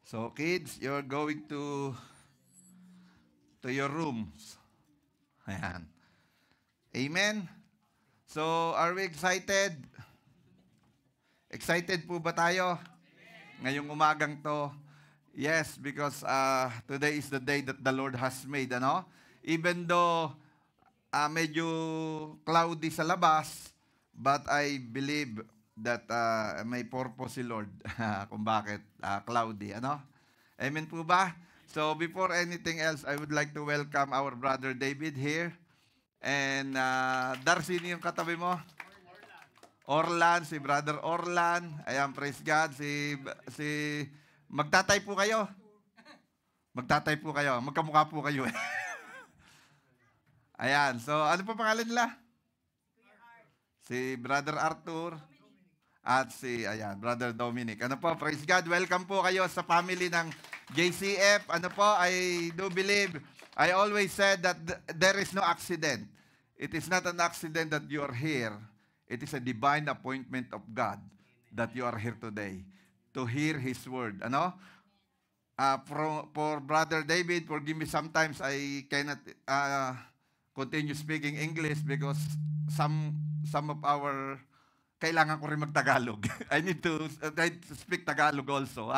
So kids, you're going to your rooms. Ayan. Amen? So, are we excited? Excited po ba tayo? Ngayong umagang to? Yes, because today is the day that the Lord has made, ano? Even though medyo cloudy sa labas, but I believe that may purpose si Lord kung bakit cloudy, ano? Amen po ba? So before anything else, I would like to welcome our brother David here. And Darcy, sino yung katabi mo? Orlan, si brother Orlan. Ayan, praise God. Si magtatay po kayo. Magtatay po kayo. Magkamukha po kayo. Ayan, so ano po pangalan nila? Si brother Arthur at ayan, brother Dominic. Ano po, praise God. Welcome po kayo sa family ng JCF. Ano po, I do believe, I always said that there is no accident. It is not an accident that you are here. It is a divine appointment of God that you are here today to hear His word. Ano? For Brother David, forgive me, sometimes I cannot continue speaking English because some of our kailangan ko rin mag-Tagalog. I need to try to speak Tagalog also.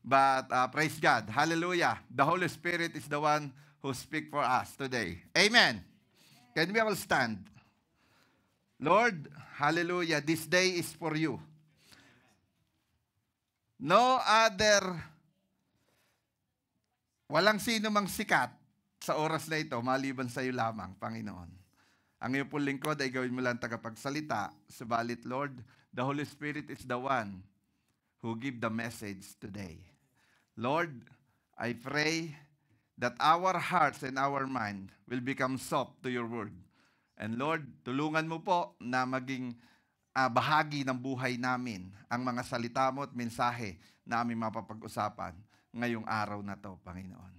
But praise God. Hallelujah. The Holy Spirit is the one who speaks for us today. Amen. Can we all stand? Lord, hallelujah, this day is for you. No other, walang sino mang sikat sa oras na ito, maliban sa iyo lamang, Panginoon. Ang iyong pong lingkod ay gawin mo lang tagapagsalita. Subalit, Lord, the Holy Spirit is the one who give the message today. Lord, I pray that our hearts and our mind will become soft to your word. And Lord, tulungan mo po na maging bahagi ng buhay namin ang mga salita mo at mensahe na aming mapapag-usapan ngayong araw na to, Panginoon.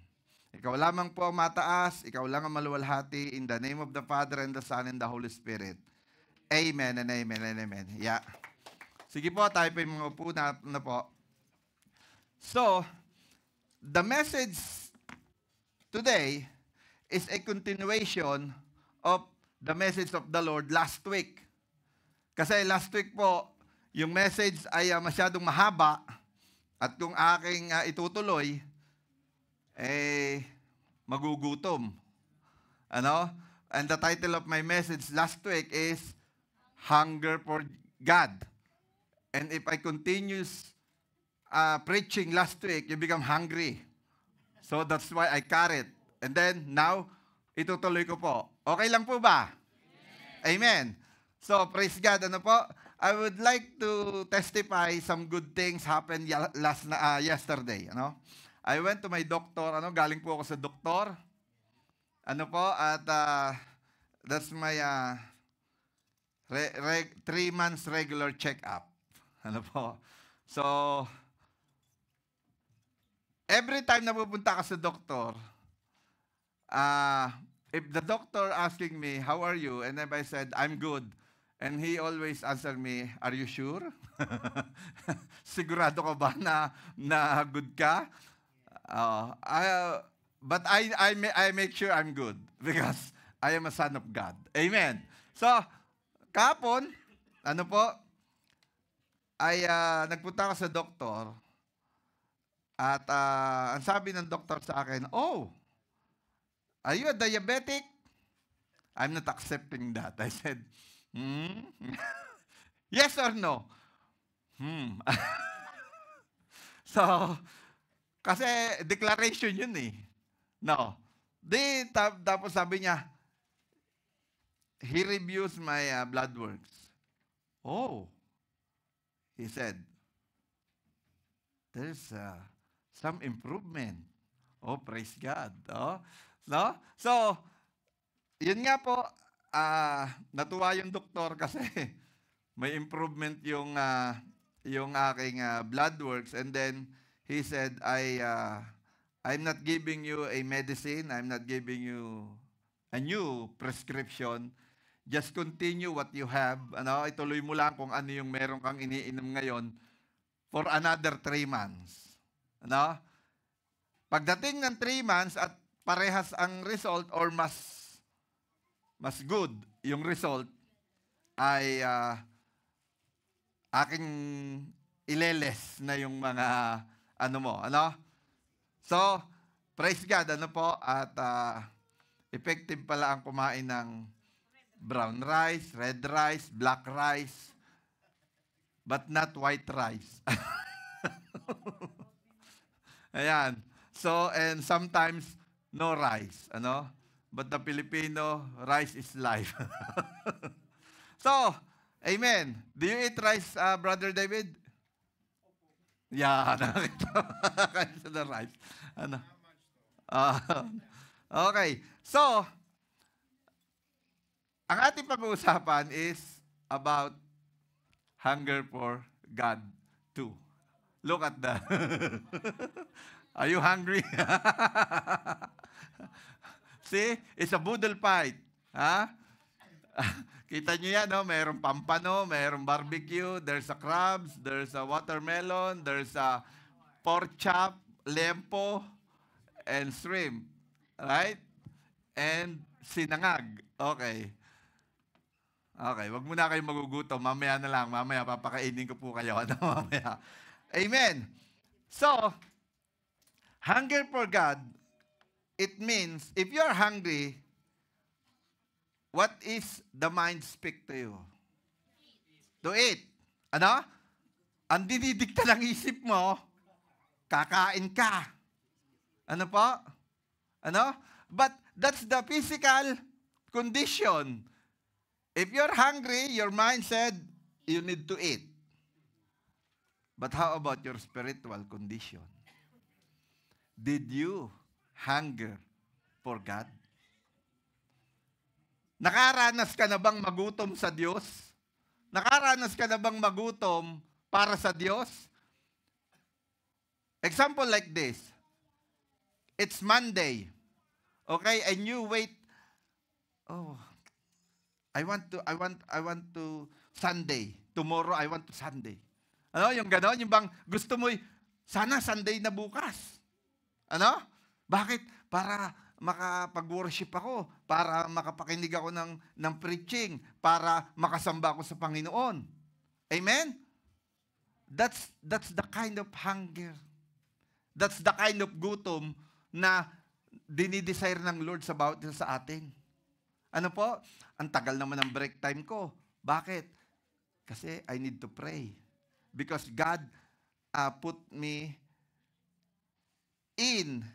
Ikaw lamang po ang mataas, ikaw lang ang maluwalhati, in the name of the Father and the Son and the Holy Spirit. Amen and amen and amen. Yeah. Sige po, tayo po yung mga upo na po. So, the message today is a continuation of the message of the Lord last week. Kasi last week po, yung message ay masyadong mahaba at kung aking itutuloy, magugutom. Ano? And the title of my message last week is Hunger for God. And if I continue preaching last week, you become hungry. So that's why I carried. And then now, itutuloy ko po. Okay lang po ba? Amen. So praise God. Ano po? I would like to testify some good things happened yesterday. Ano? I went to my doctor. Ano? Galing po ako sa doktor. Ano po? At that's my 3 months regular check-up. Ano po? So, every time na pupunta ka sa doktor, if the doctor asking me, how are you? And if I said, I'm good. And he always answer me, are you sure? Sigurado ka ba na good ka? But I make sure I'm good because I am a son of God. Amen. So, kahapon, ano po, ay nagpunta ako sa doktor at ang sabi ng doktor sa akin, oh, are you a diabetic? I'm not accepting that. I said, yes or no? So, kasi declaration yun eh. No. Tapos sabi niya, he reviews my blood works. Oh, he said, there's some improvement. Oh, praise God. Oh, no? So, yun nga po, natuwa yung doktor kasi may improvement yung aking blood works. And then, he said, I'm not giving you a medicine. I'm not giving you a new prescription. Just continue what you have. Ano, ituloy mo lang kung ano yung meron kang iniinom ngayon for another 3 months. Ano? Pagdating ng 3 months at parehas ang result or mas good yung result, ay aking ileles na yung mga ano mo, ano? So, praise God, ano po, at effective pala ang kumain ng brown rice, red rice, black rice, but not white rice. Ayan. So, and sometimes, no rice, ano? But the Filipino, rice is life. So, amen. Do you eat rice, Brother David? Yeah, nakita sa the rice. Ano? Ah, okay. So, ang ating pag-uusapan is about hunger for God too. Look at that. Are you hungry? See, it's a boodle fight. Ha? Kita nyo yan, no? Mayroong pampano, mayroong barbecue, there's a crabs, there's a watermelon, there's a pork chop, lempo, and shrimp. Right? And sinangag. Okay. Okay, wag muna kayong magugutom. Mamaya na lang. Mamaya papakainin ko po kayo. Ano, mamaya. Amen. So, hunger for God, it means, if you're hungry, what is the mind speak to you? To eat. Ano? Ang dinidikta ng isip mo, kakain ka. Ano po? Ano? But that's the physical condition. If you're hungry, your mind said, you need to eat. But how about your spiritual condition? Did you hunger for God? Nakaranas ka na bang magutom sa Diyos? Nakaranas ka na bang magutom para sa Diyos? Example like this. It's Monday. Okay? And you wait. Oh, I want to Sunday. Tomorrow I want to Sunday. Ano? Yung gano'n? Yung bang gusto mo, sana Sunday na bukas. Ano? Bakit? Para makapag-worship ako, para makapakinig ako ng preaching, para makasamba ako sa Panginoon. Amen? That's the kind of hunger. That's the kind of gutom na dinidesire ng Lord sa bawat isa sa atin. Ano po? Ang tagal naman ng break time ko. Bakit? Kasi I need to pray. Because God put me in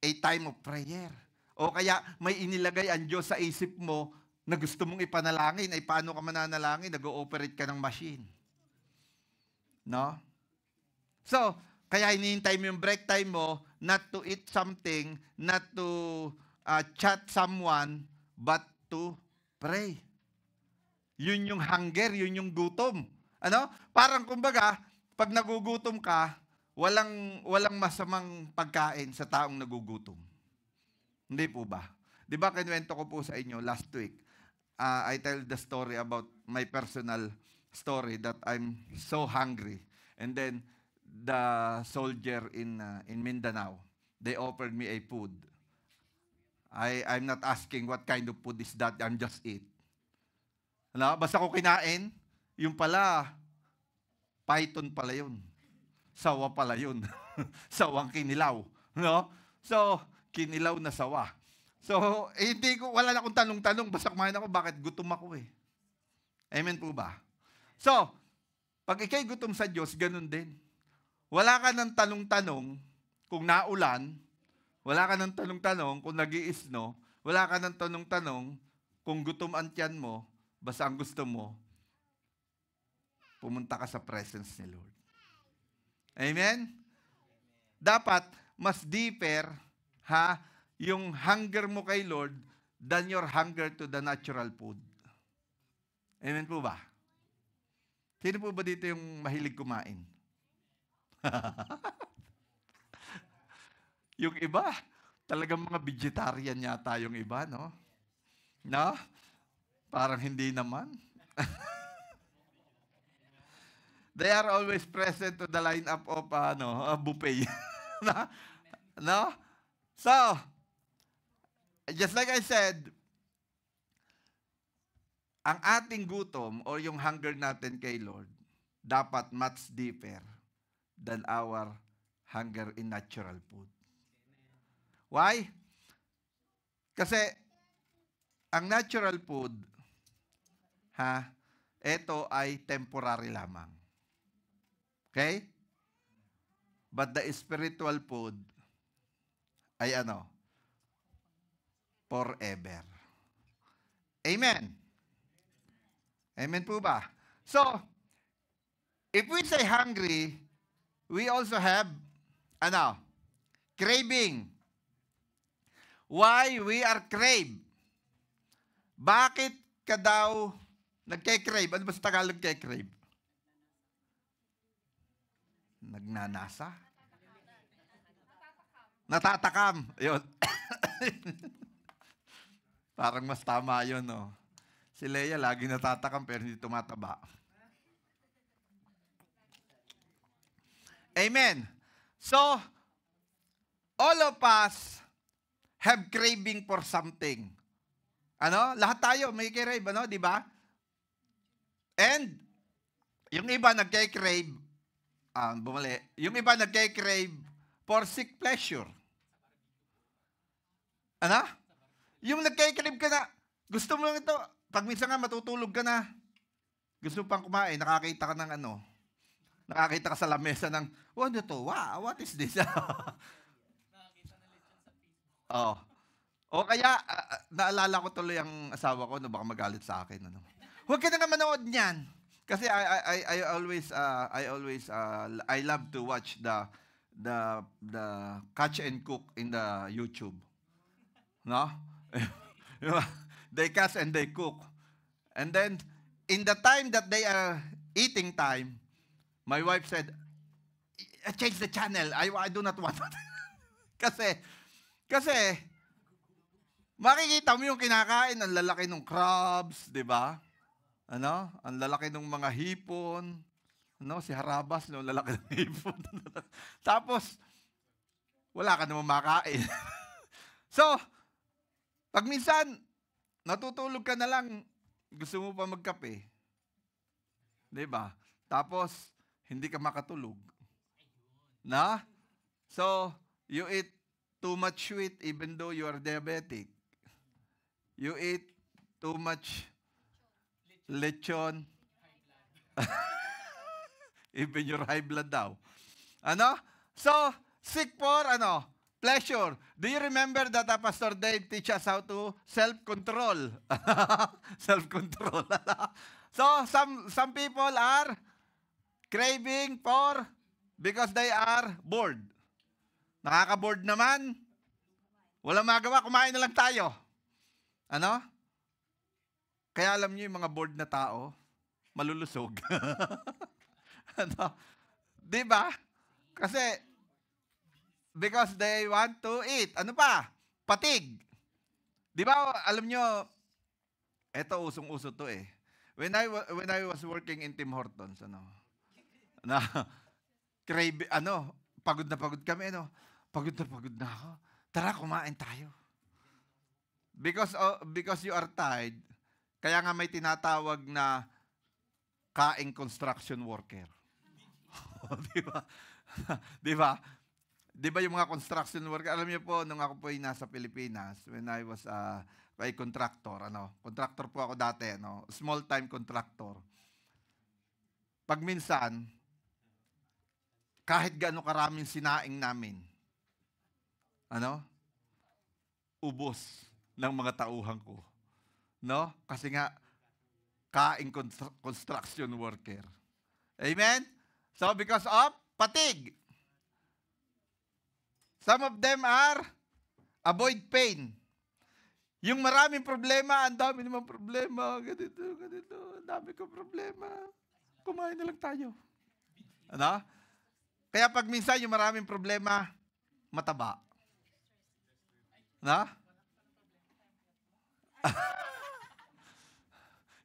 a time of prayer. O kaya may inilagay ang Diyos sa isip mo na gusto mong ipanalangin, ay paano ka mananalangin? Nag-ooperate ka ng machine. No? So, kaya hinihintay mo yung break time mo not to eat something, not to chat someone, but to pray. Yun yung hunger, yun yung gutom. Ano? Parang kumbaga, pag nagugutom ka, walang masamang pagkain sa taong nagugutom. Hindi po ba? Di ba kinuwento ko po sa inyo last week, I tell the story about my personal story that I'm so hungry. And then, the soldier in Mindanao, they offered me a food. I'm not asking what kind of food is that, I'm just eat. Ano? Basta ko kinain, yung pala, python pala yun. Sawa pala yun. Sawang kinilaw. No? So, kinilaw na sawa. So, wala na akong tanong-tanong, basta kumain ako, bakit gutom ako eh. Amen po ba? So, pag ikay gutom sa Diyos, ganun din. Wala ka ng tanong-tanong kung naulan, wala ka ng tanong-tanong kung nag-iisno, wala ka ng tanong-tanong kung gutom ang tiyan mo, basta ang gusto mo, pumunta ka sa presence ni Lord. Amen? Dapat, mas deeper, yung hunger mo kay Lord than your hunger to the natural food. Amen po ba? Sino po ba dito yung mahilig kumain? Yung iba, talagang mga vegetarian yata yung iba, no? No? Parang hindi naman. They are always present to the lineup of buffet. No? So, just like I said, ang ating gutom o yung hunger natin kay Lord dapat much deeper than our hunger in natural food. Why? Kasi ang natural food, ito ay temporary lamang. Okay? But the spiritual food ay forever. Amen. Amen po ba? So, if we say hungry, we also have, craving. Why we are crave? Bakit ka daw nagke-crave? Ano ba sa Tagalog ke-crave? Nagnanasa? Natatakam. Yun. Parang mas tama yun, no? Si Leia lagi natatakam pero hindi tumataba. Amen. So, all of us have craving for something. Lahat tayo may crave, di ba? And, yung iba nagke-crave, yung iba nagke-crave for sick pleasure. Yung nagke-crave ka na, gusto mo lang ito, pag minsan nga matutulog ka na, gusto mo pang kumain, nakakita ka ng nakakita ka sa lamesa ng, ano to? Wow, what is this? Oh. O kaya, naalala ko tuloy ang asawa ko, baka magalit sa akin. Huwag ka na nga manood niyan. Kasi I love to watch the catch and cook in the YouTube. No? They catch and they cook. And then, in the time that they are eating time, my wife said, change the channel. I do not want that. Kasi, makikita mo yung kinakain, ang lalaki ng crabs, di ba? Ang lalaki ng mga hipon. Si Harabas, ang lalaki ng hipon. Tapos, wala ka naman makain. So, pag minsan, natutulog ka na lang, gusto mo pa magkape. Di ba? Tapos, hindi ka makatulog. So, you eat too much sweet even though you are diabetic. You eat too much lechon. Even your high blood daw. So, seek for, pleasure. Do you remember that Pastor Dave teach us how to self-control? Self-control. So, some people are craving for because they are bored. Nakaka-bored naman. Walang magawa, kumain na lang tayo. Kaya alam niyo yung mga bored na tao, malulusog. Di ba? Kasi, because they want to eat. Ano pa? Patig. Di ba, alam niyo, eto usong-uso to eh. When I was working in Tim Hortons, crave, pagod na pagod kami, pagod na ako. Tara, kumain tayo. Because you are tired, kaya nga may tinatawag na kaing construction worker. Di ba? Di ba? Di ba yung mga construction worker? Alam niyo po, nung ako po ay nasa Pilipinas, when I was a contractor, contractor po ako dati, small time contractor. Pag minsan, kahit gaano karaming sinaing namin, ubos ng mga tauhan ko. Kasi nga, kaing construction worker. Amen? So, because of fatigue. Some of them are avoid pain. Yung maraming problema, ang dami naman problema, ganito, ang dami ko problema. Kumain na lang tayo. Kaya pag minsan yung maraming problema, mataba.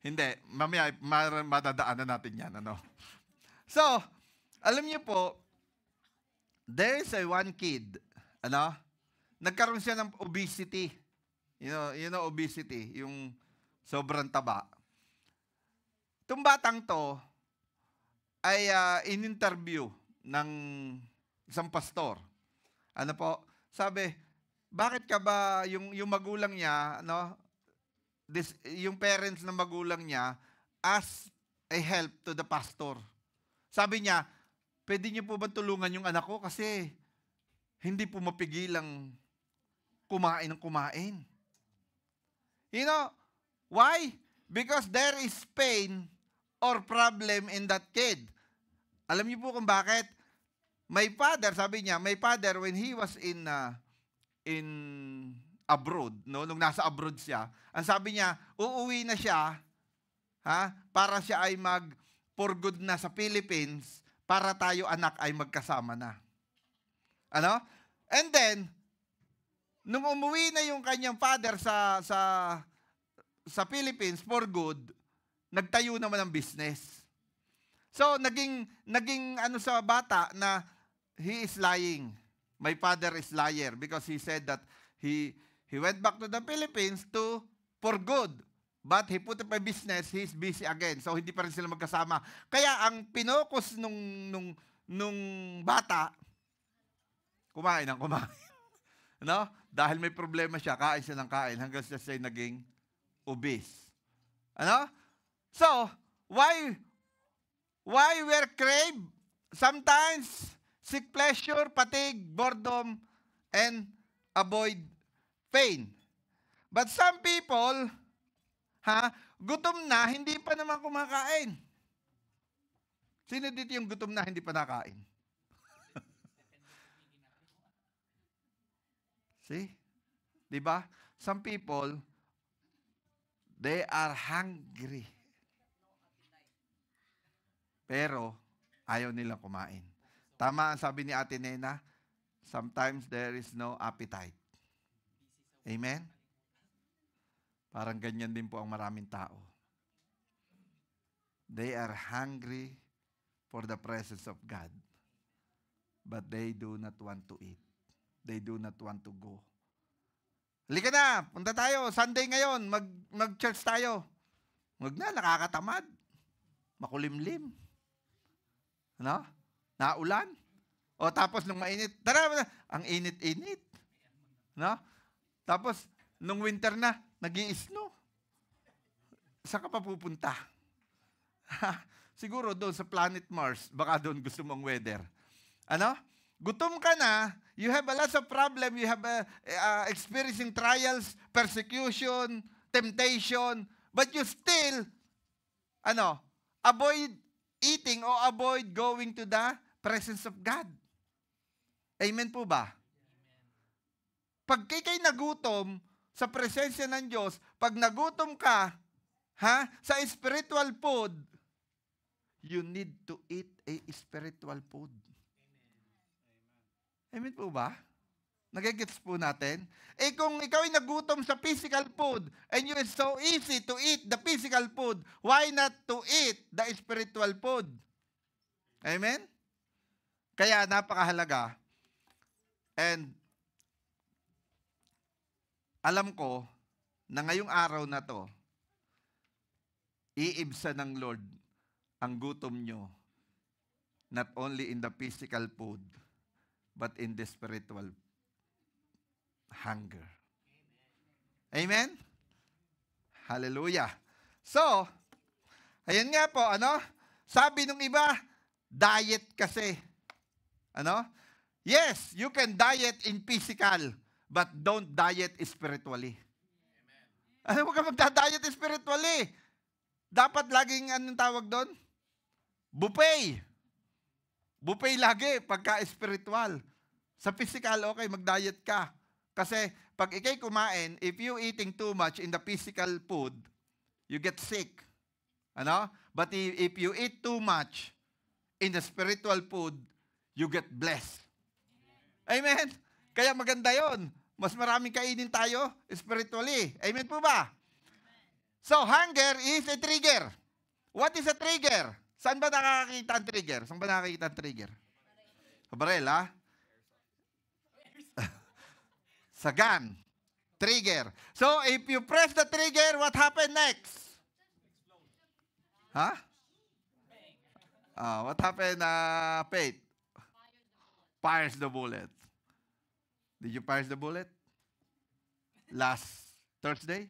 Hindi, mamaya madadaanan natin yan. So, alam niyo po, there is a one kid, ano, nagkaroon siya ng obesity. You know obesity, yung sobrang taba. Itong batang to ay in-interview ng isang pastor. Ano po? Sabi, bakit ka ba, yung magulang niya, no, yung parents ng magulang niya, ask a help to the pastor. Sabi niya, pwede niyo po ba tulungan yung anak ko kasi hindi po mapigilang kumain ng kumain. You know, why? Because there is pain or problem in that kid. Alam niyo po kung bakit? My father, sabi niya, my father, when he was in abroad, no, nung nasa abroad siya, ang sabi niya, uuwi na siya, para siya ay for good na sa Philippines, para tayo anak ay magkasama na. Ano? And then, nung umuwi na yung kanyang father sa Philippines for good, nagtayo naman ng business. So, naging ano sa bata na he is lying. My father is liar because he said that he went back to the Philippines for good. But he put up a business, he's busy again. So, hindi pa rin sila magkasama. Kaya, ang pinokus nung bata, kumain ng kumain. No? Dahil may problema siya, kain siya ng kain hanggang siya naging obese. Ano? So, why we're crave? Sometimes, seek pleasure, fatigue, boredom, and avoid pain. But some people, gutom na, hindi pa naman kumakain. Sino dito yung gutom na, hindi pa nakain? See? Diba? Some people, they are hungry. Pero, ayaw nilang kumain. Tama ang sabi ni Ate Nena, sometimes there is no appetite. Amen? Parang ganyan din po ang maraming tao. They are hungry for the presence of God. But they do not want to eat. They do not want to go. Halika na, punta tayo. Sunday ngayon, mag-church tayo. Wag na, nakakatamad. Makulimlim. Ano? Naulan. O tapos nung mainit, tara, ang init-init. No? Tapos, nung winter na, nag-i-snow. Saan ka pa pupunta? Siguro doon sa planet Mars, baka doon gusto mong weather. Ano? Gutom ka na, you have a lot of problem, you have experiencing trials, persecution, temptation, but you still, avoid eating or avoid going to the presence of God. Amen po ba? Pag kay nagutom sa presensya ng Diyos, pag nagutom ka, sa spiritual food, you need to eat a spiritual food. Amen po ba? Nagigets po natin? Kung ikaw ay nagutom sa physical food, and you it's so easy to eat the physical food, why not to eat the spiritual food? Amen? Kaya napakahalaga. And alam ko na ngayong araw na to, iibsa ng Lord ang gutom nyo, not only in the physical food, but in the spiritual hunger. Amen? Hallelujah. So, ayan nga po, sabi nung iba, diet kasi. Yes, you can diet in physical, but don't diet spiritually. Huwag ka magda-diet spiritually. Dapat laging, anong tawag doon? Buffet. Buffet lagi, pagka-spiritual. Sa physical, okay, mag-diet ka. Kasi, pag ikay kumain, if you eating too much in the physical food, you get sick. But if you eat too much in the spiritual food, you get blessed. Amen? Kaya maganda yon. Mas maraming kainin tayo spiritually. Amen po ba? So, hunger is a trigger. What is a trigger? Saan ba nakakita ang trigger? Saan ba nakakita ang trigger? Sa barel, Sa gun. Trigger. So, if you press the trigger, what happened next? Huh? What happened, Faith? Fires the bullet. Did you fire the bullet? Last Thursday?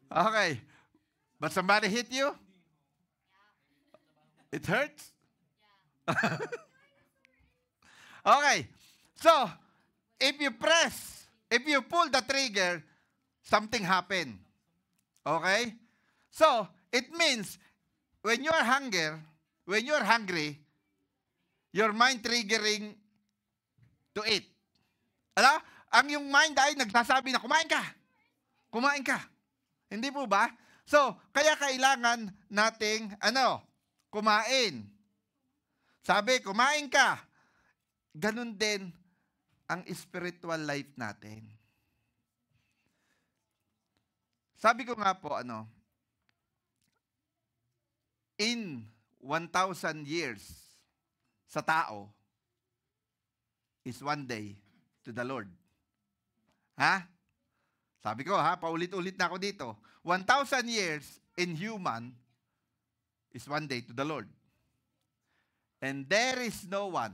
Okay. But somebody hit you? It hurts? Okay. So, if you pull the trigger, something happen. Okay? So, it means, when you're hungry, your mind triggering to eat. Ano? Ang yung mind ay nagsasabi na, kumain ka. Kumain ka. Hindi po ba? So, kaya kailangan nating, kumain. Sabi, kumain ka. Ganun din ang spiritual life natin. Sabi ko nga po, in 1,000 years sa tao is one day to the Lord. Ha? Sabi ko, paulit-ulit na ako dito. 1,000 years in human is one day to the Lord. And there is no one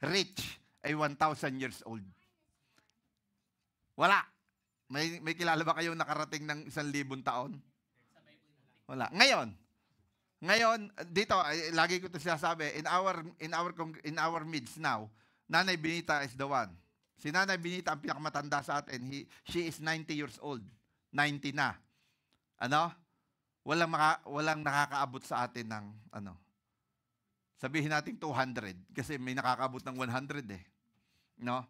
rich ay 1,000 years old. Wala. May kilala ba kayong nakarating ng 1,000 taon? Wala. Ngayon, dito, lagi ko ito sinasabi, in our midst now, Nanay Benita is the one. Si Nanay Benita ang pinakamatanda sa atin. She is 90 years old. 90 na. Walang nakakaabot sa atin ng, sabihin natin 200. Kasi may nakakaabot ng 100 eh. No?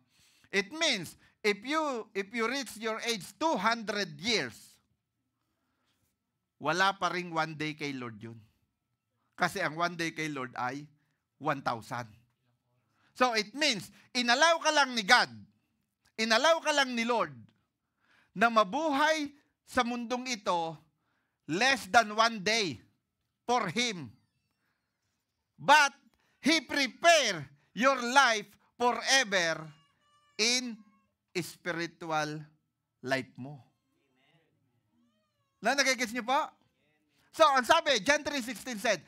It means, if you reach your age 200 years, wala pa ring one day kay Lord yun. Kasi ang one day kay Lord ay 1,000. So it means, inalaw ka lang ni God, inalaw ka lang ni Lord, na mabuhay sa mundong ito less than one day for Him. But He prepare your life forever in spiritual life mo. Nagigets niyo po? So, ang sabi, John 3:16 said,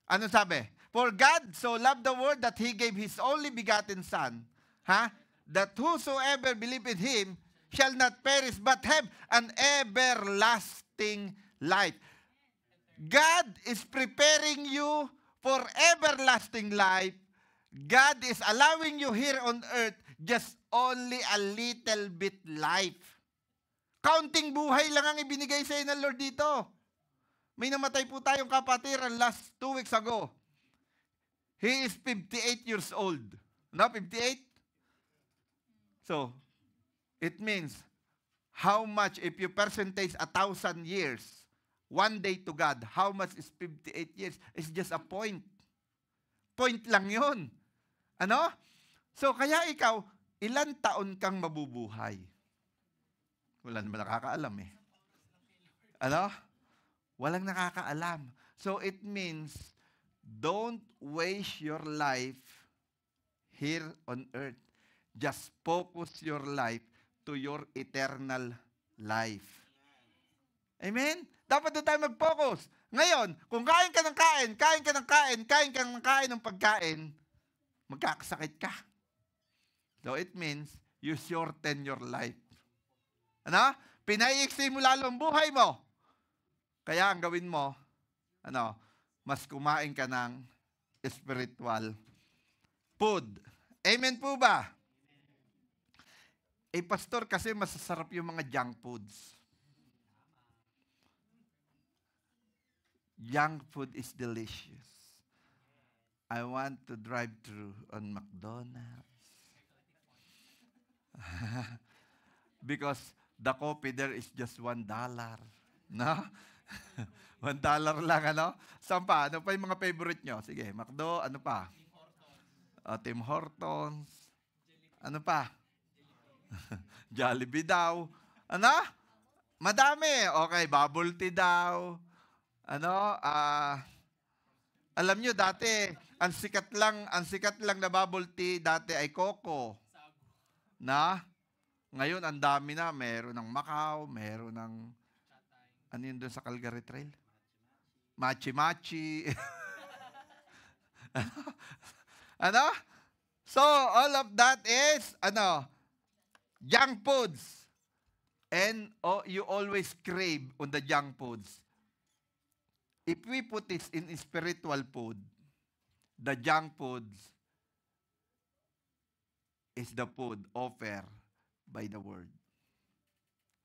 ano sabi? For God so loved the world that He gave His only begotten Son, that whosoever believe in Him shall not perish but have an everlasting life. God is preparing you for everlasting life. God is allowing you here on earth just only a little bit life. Kaunting buhay lang ang ibinigay sa ng Lord dito. May namatay po tayong kapatiran last 2 weeks ago. He is 58 years old. 58? So, it means, how much, if you percentage 1,000 years, one day to God, how much is 58 years? It's just a point. Point lang yun. So, kaya ikaw, ilan taon kang mabubuhay? Wala naman nakakaalam eh. Walang nakakaalam. So, it means, don't waste your life here on earth. Just focus your life to your eternal life. Amen? Dapat doon tayo mag-focus. Ngayon, kung kain ka ng kain ng pagkain, magkakasakit ka. So it means, you shorten your life. Pinaiiksi mo lalo ang buhay mo. Kaya ang gawin mo, mas kumain ka ng spiritual food. Amen po ba? Pastor, kasi masasarap yung mga junk foods. Junk food is delicious. I want to drive through on McDonald's. Because the coffee there is just $1. No? $1 lang, Saan pa? Ano pa yung mga favorite nyo? Sige, McDo, ano pa? Tim Hortons. Ano pa? Jollibee daw. Madami. Okay, bubble tea daw. Ano? Alam nyo, dati, ang sikat lang na bubble tea dati ay Coco. Na? Ngayon, ang dami na. Meron ng Macau, meron ng, ano yun doon sa Calgary Trail? Machi-machi. Ano? So, all of that is, junk foods. And you always crave on the junk foods. If we put this in spiritual food, the junk foods is the food offered by the Word.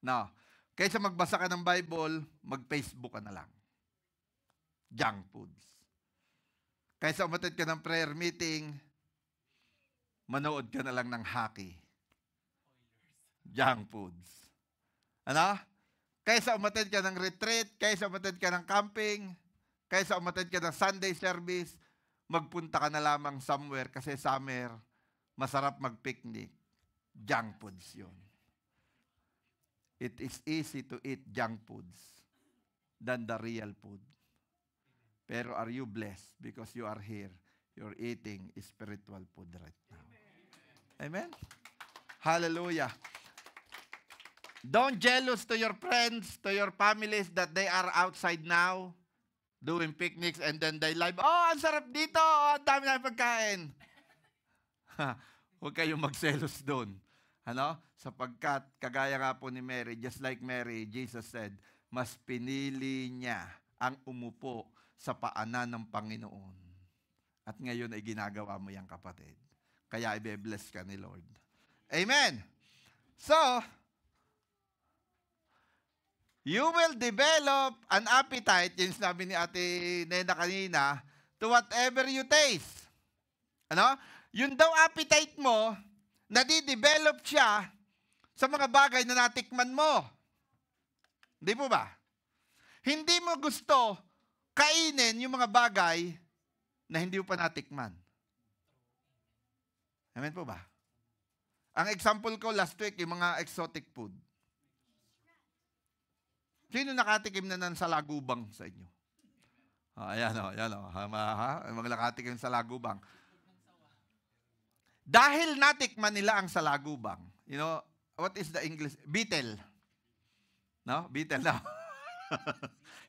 Now, kaysa magbasa ka ng Bible, mag-Facebook ka na lang. Junk foods. Kaysa umatid ka ng prayer meeting, manood ka na lang ng hockey. Junk foods. Ano? Kaysa umatid ka ng retreat, kaysa umatid ka ng camping, kaysa umatid ka ng Sunday service, magpunta ka na lamang somewhere kasi summer, masarap mag-picnic. Junk foods yun. It is easy to eat junk foods than the real food. Pero are you blessed because you are here? You're eating spiritual food right now. Amen? Hallelujah. Don't jealous to your friends, to your families that they are outside now doing picnics and then they live, oh, ang sarap dito, oh, ang dami na pagkain. Huwag kayong magselos doon. Ano? Sapagkat, kagaya nga po ni Mary, just like Mary, Jesus said, mas pinili niya ang umupo sa paanan ng Panginoon. At ngayon ay ginagawa mo yan, kapatid. Kaya i-bless ka ni Lord. Amen. So, you will develop an appetite, yung sinabi ni Ate Nena kanina, to whatever you taste. Ano? Yun daw appetite mo, nadi-develop siya sa mga bagay na natikman mo. Hindi po ba? Hindi mo gusto kainin yung mga bagay na hindi mo pa natikman. Amen po ba? Ang example ko last week, yung mga exotic food. Sino nakatikim na ng salagubang sa inyo? Ayan o, ayan o. Mga nakatikim sa salagubang. Dahil natikman nila ang salagubang, you know, what is the English? Beetle. No? Beetle na.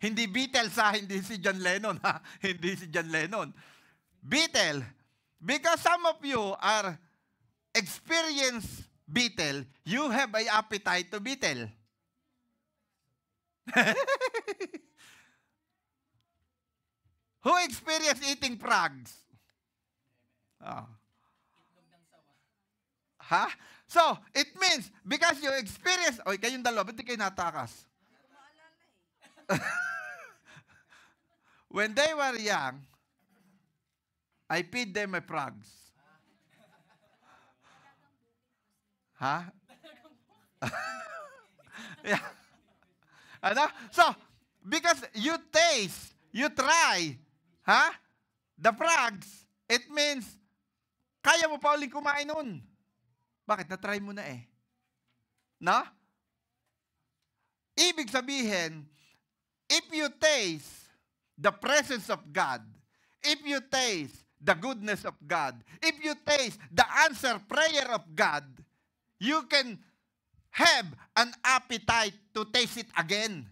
Hindi Beatles hindi si John Lennon ha. Hindi si John Lennon. Beetle. Because some of you are experienced beetle, you have an appetite to beetle. Who experienced eating frogs? Oh. Ha? So, it means, because you experience, oy, kayong dalawa, ba't di kayo natakas? When they were young, I feed them my frogs. Ha? Yeah. Ano? So, because you taste, you try, the frogs, it means, kaya mo pa ulit kumain nun. Bakit? Na-try mo na eh. No? Ibig sabihin, if you taste the presence of God, if you taste the goodness of God, if you taste the answer prayer of God, you can have an appetite to taste it again.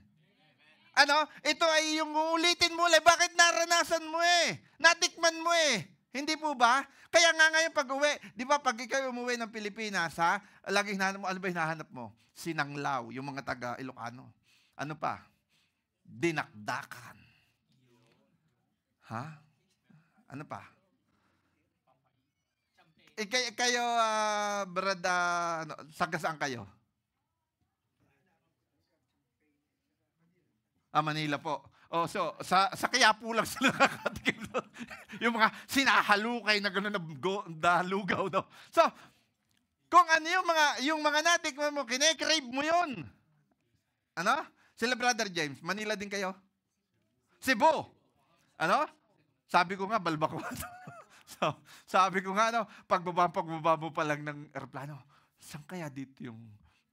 Ano? Ito ay yung uulitin mo ulit. Bakit naranasan mo eh? Natikman mo eh. Hindi po ba? Kaya nga ngayon pag-uwi, di ba pag ikaw umuwi ng Pilipinas, laging hinahanap mo, ano ba hinahanap mo? Sinanglaw, yung mga taga Ilocano. Ano pa? Dinakdakan. Ha? Ano pa? Kayo, brada, saga saan kayo? Manila po. Oh, so, sa Quiapo lang sila nakatikim doon. Yung mga sinahalukay na gano'n na lugaw. No? So, kung ano yung mga natikman mo, kine-crave mo yun. Ano? Sila Brother James, Manila din kayo? Cebu. Ano? Sabi ko nga, Balbacoa. So, sabi ko nga, pagbaba mo pa lang ng aeroplano, saan kaya dito yung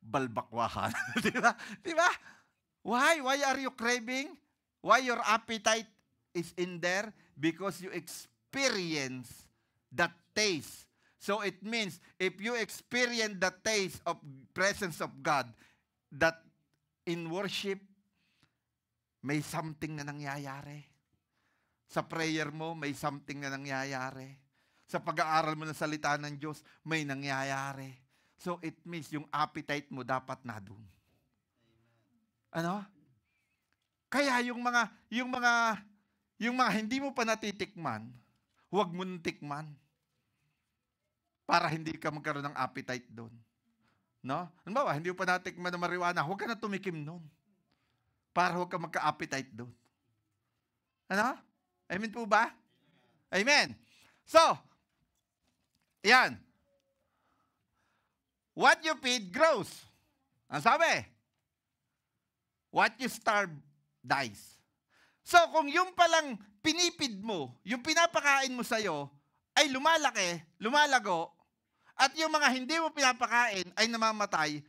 balbakwahan. Di ba? Di ba? Why? Why are you craving? Why your appetite is in there? Because you experience the taste. So it means, if you experience the taste of presence of God, that in worship, may something na nangyayari. Sa prayer mo, may something na nangyayari. Sa pag-aaral mo ng salita ng Diyos, may nangyayari. So it means yung appetite mo dapat na doon. Ano? Kaya yung mga hindi mo pa natitikman, huwag mo nang tikman. Para hindi ka magkaroon ng appetite doon. No? Ano ba? Hindi mo pa natikman ng marijuana, huwag ka na tumikim doon. Para huwag ka magka-appetite doon. Ano? Amen po ba? Amen. So, yan. What you feed grows. Ang sabi? What you starve dies. So, kung yung palang pinipid mo, yung pinapakain mo sa'yo, ay lumalaki, lumalago, at yung mga hindi mo pinapakain ay namamatay,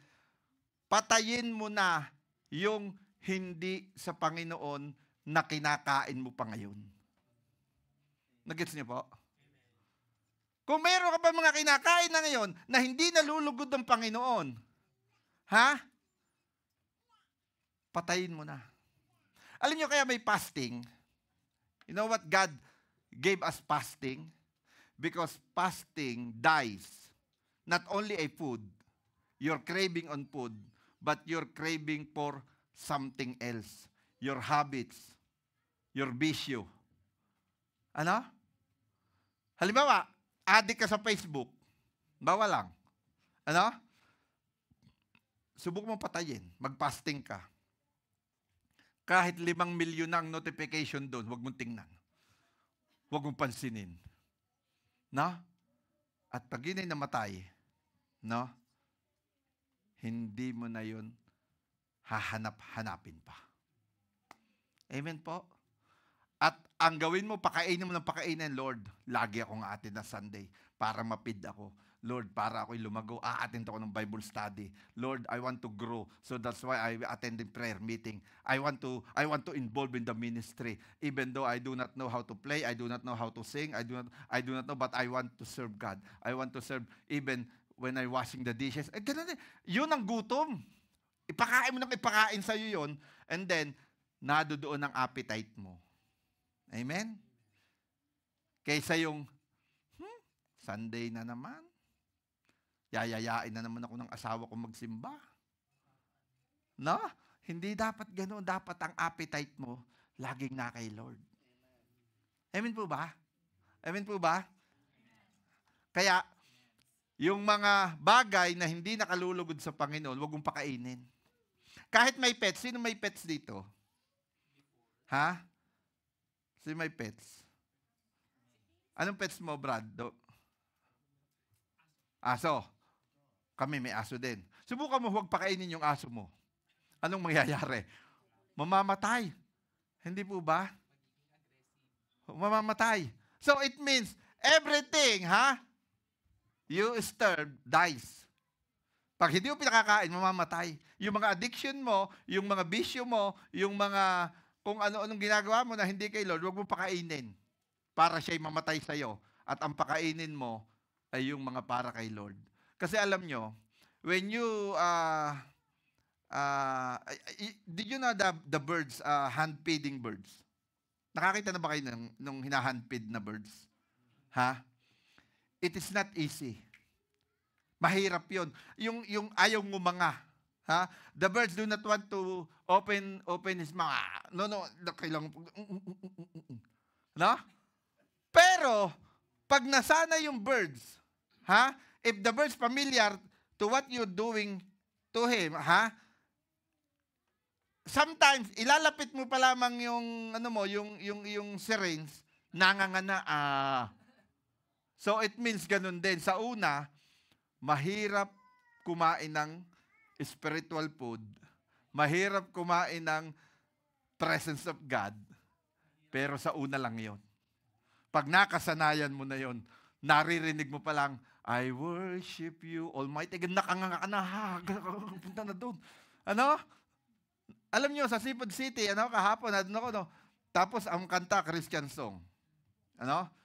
patayin mo na yung hindi sa Panginoon na kinakain mo pa ngayon. Nagets niyo po? Kung meron ka pa mga kinakain na ngayon na hindi nalulugod ng Panginoon, ha? Patayin mo na. Alam niyo kaya may fasting? You know what God gave us fasting? Because fasting dies not only a food, you're craving on food, but you're craving for something else. Your habits, your bisyo. Ano? Halimbawa, addict ka sa Facebook. Bawa lang. Ano? Subok mong patayin. Mag-fasting ka. Kahit 5 milyon na ang notification doon, huwag mong tingnan. Huwag mong pansinin. No? At pag yun ay namatay, no? Hindi mo na yun hahanap-hanapin pa. Amen po? At ang gawin mo, pakainin mo ng pakainin, Lord, lagi akong aatin na Sunday para mapid ako. Lord, para ako'y lumago, aattend ako ng Bible study. Lord, I want to grow. So that's why I attend the prayer meeting. I want to involve in the ministry. Even though I do not know how to play, I do not know how to sing, I do not know, but I want to serve God. I want to serve even when I washing the dishes. Ganun din. Yun ang gutom. Ipakain mo nang ipakain sa'yo yun, and then, nadodoon ang appetite mo. Amen? Kaysa yung, Sunday na naman. Yayayain na naman ako ng asawa ko magsimba. No? Hindi dapat gano'n. Dapat ang appetite mo, laging na kay Lord. Amen po ba? Amen po ba? Kaya, yung mga bagay na hindi nakalulugod sa Panginoon, huwag mong pakainin. Kahit may pets. Sino may pets dito? Ha? Sino may pets? Anong pets mo, Brad? Aso. Kami may aso din. Subukan mo huwag pakainin yung aso mo. Anong mangyayari? Mamamatay. Hindi po ba? Mamamatay. So it means everything, you starve, dies. Pag hindi mo pinakakain, mamamatay. Yung mga addiction mo, yung mga bisyo mo, yung mga kung ano-anong ginagawa mo na hindi kay Lord, huwag mo pakainin para siya'y mamatay sa'yo. At ang pakainin mo ay yung mga para kay Lord. Kasi alam nyo, when you, did you know the birds, hand-feeding birds? Nakakita na ba kayo nung hina-hand-feed na birds? Ha? It is not easy. Mahirap yun. Yung ayaw ngumanga. Ha? The birds do not want to open his mouth. No, kailangan. No? Pero, pag nasana yung birds, if the bird's familiar to what you're doing to him, sometimes, ilalapit mo pa lamang yung syringe, nangangana, So, it means ganun din. Sa una, mahirap kumain ng spiritual food, mahirap kumain ng presence of God, pero sa una lang yon. Pag nakasanayan mo na yon, naririnig mo pa lang, I worship you, Almighty. Nakanganga na, punta na doon. Ano? Alam nyo, sa Seafood City, kahapon, no? Tapos ang kanta, Christian song.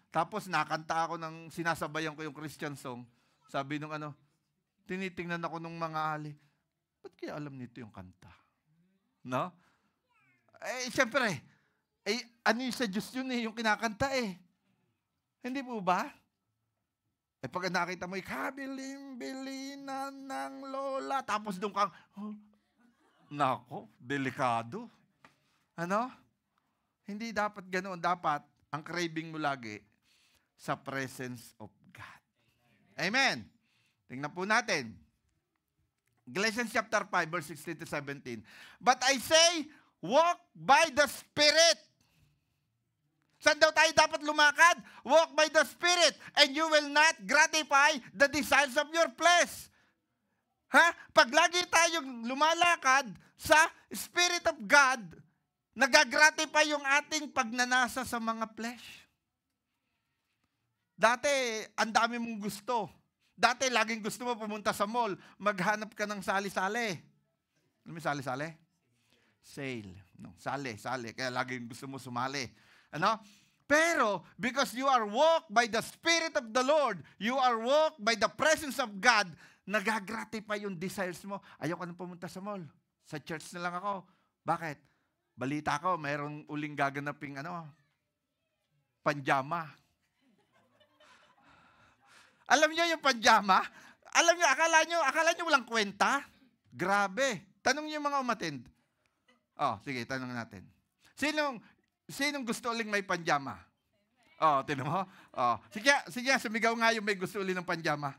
Tapos nakanta ako ng sinasabayan ko yung Christian song. Sabi nung tinitingnan ako nung mga ali, ba't kaya alam nito yung kanta? No? Siyempre, ano yung sa Diyos yun yung kinakanta Hindi po ba? Pag nakita mo, kabilin-bilinan ng lola, tapos doon kang, nako, delikado. Hindi dapat ganoon. Dapat, ang craving mo lagi, sa presence of God. Amen. Tingnan po natin. Galatians chapter 5, verse 16 to 17. But I say, walk by the Spirit. Saan daw tayo dapat lumakad? Walk by the Spirit, and you will not gratify the desires of your flesh. Pag lagi tayong lumalakad sa Spirit of God, nagagratify yung ating pagnanasa sa mga flesh. Dati, ang dami mong gusto. Dati, laging gusto mo pumunta sa mall, maghanap ka ng sali-sali. Alam mo sali-sali? Sale. No, sali. Kaya laging gusto mo sumali. Pero, because you are walked by the Spirit of the Lord, you are walked by the presence of God, nagagratify yung desires mo. Ayoko nang pumunta sa mall. Sa church na lang ako. Bakit? Balita ko, mayroong uling gaganaping panjama. Alam niyo yung panjama? Alam niyo, akala niyo walang kwenta? Grabe. Tanong niyo mga umatend. Sige, tanong natin. Sinong gusto uling may panjama? Tinan mo? Sige, sumigaw nga yung may gusto uling ng panjama.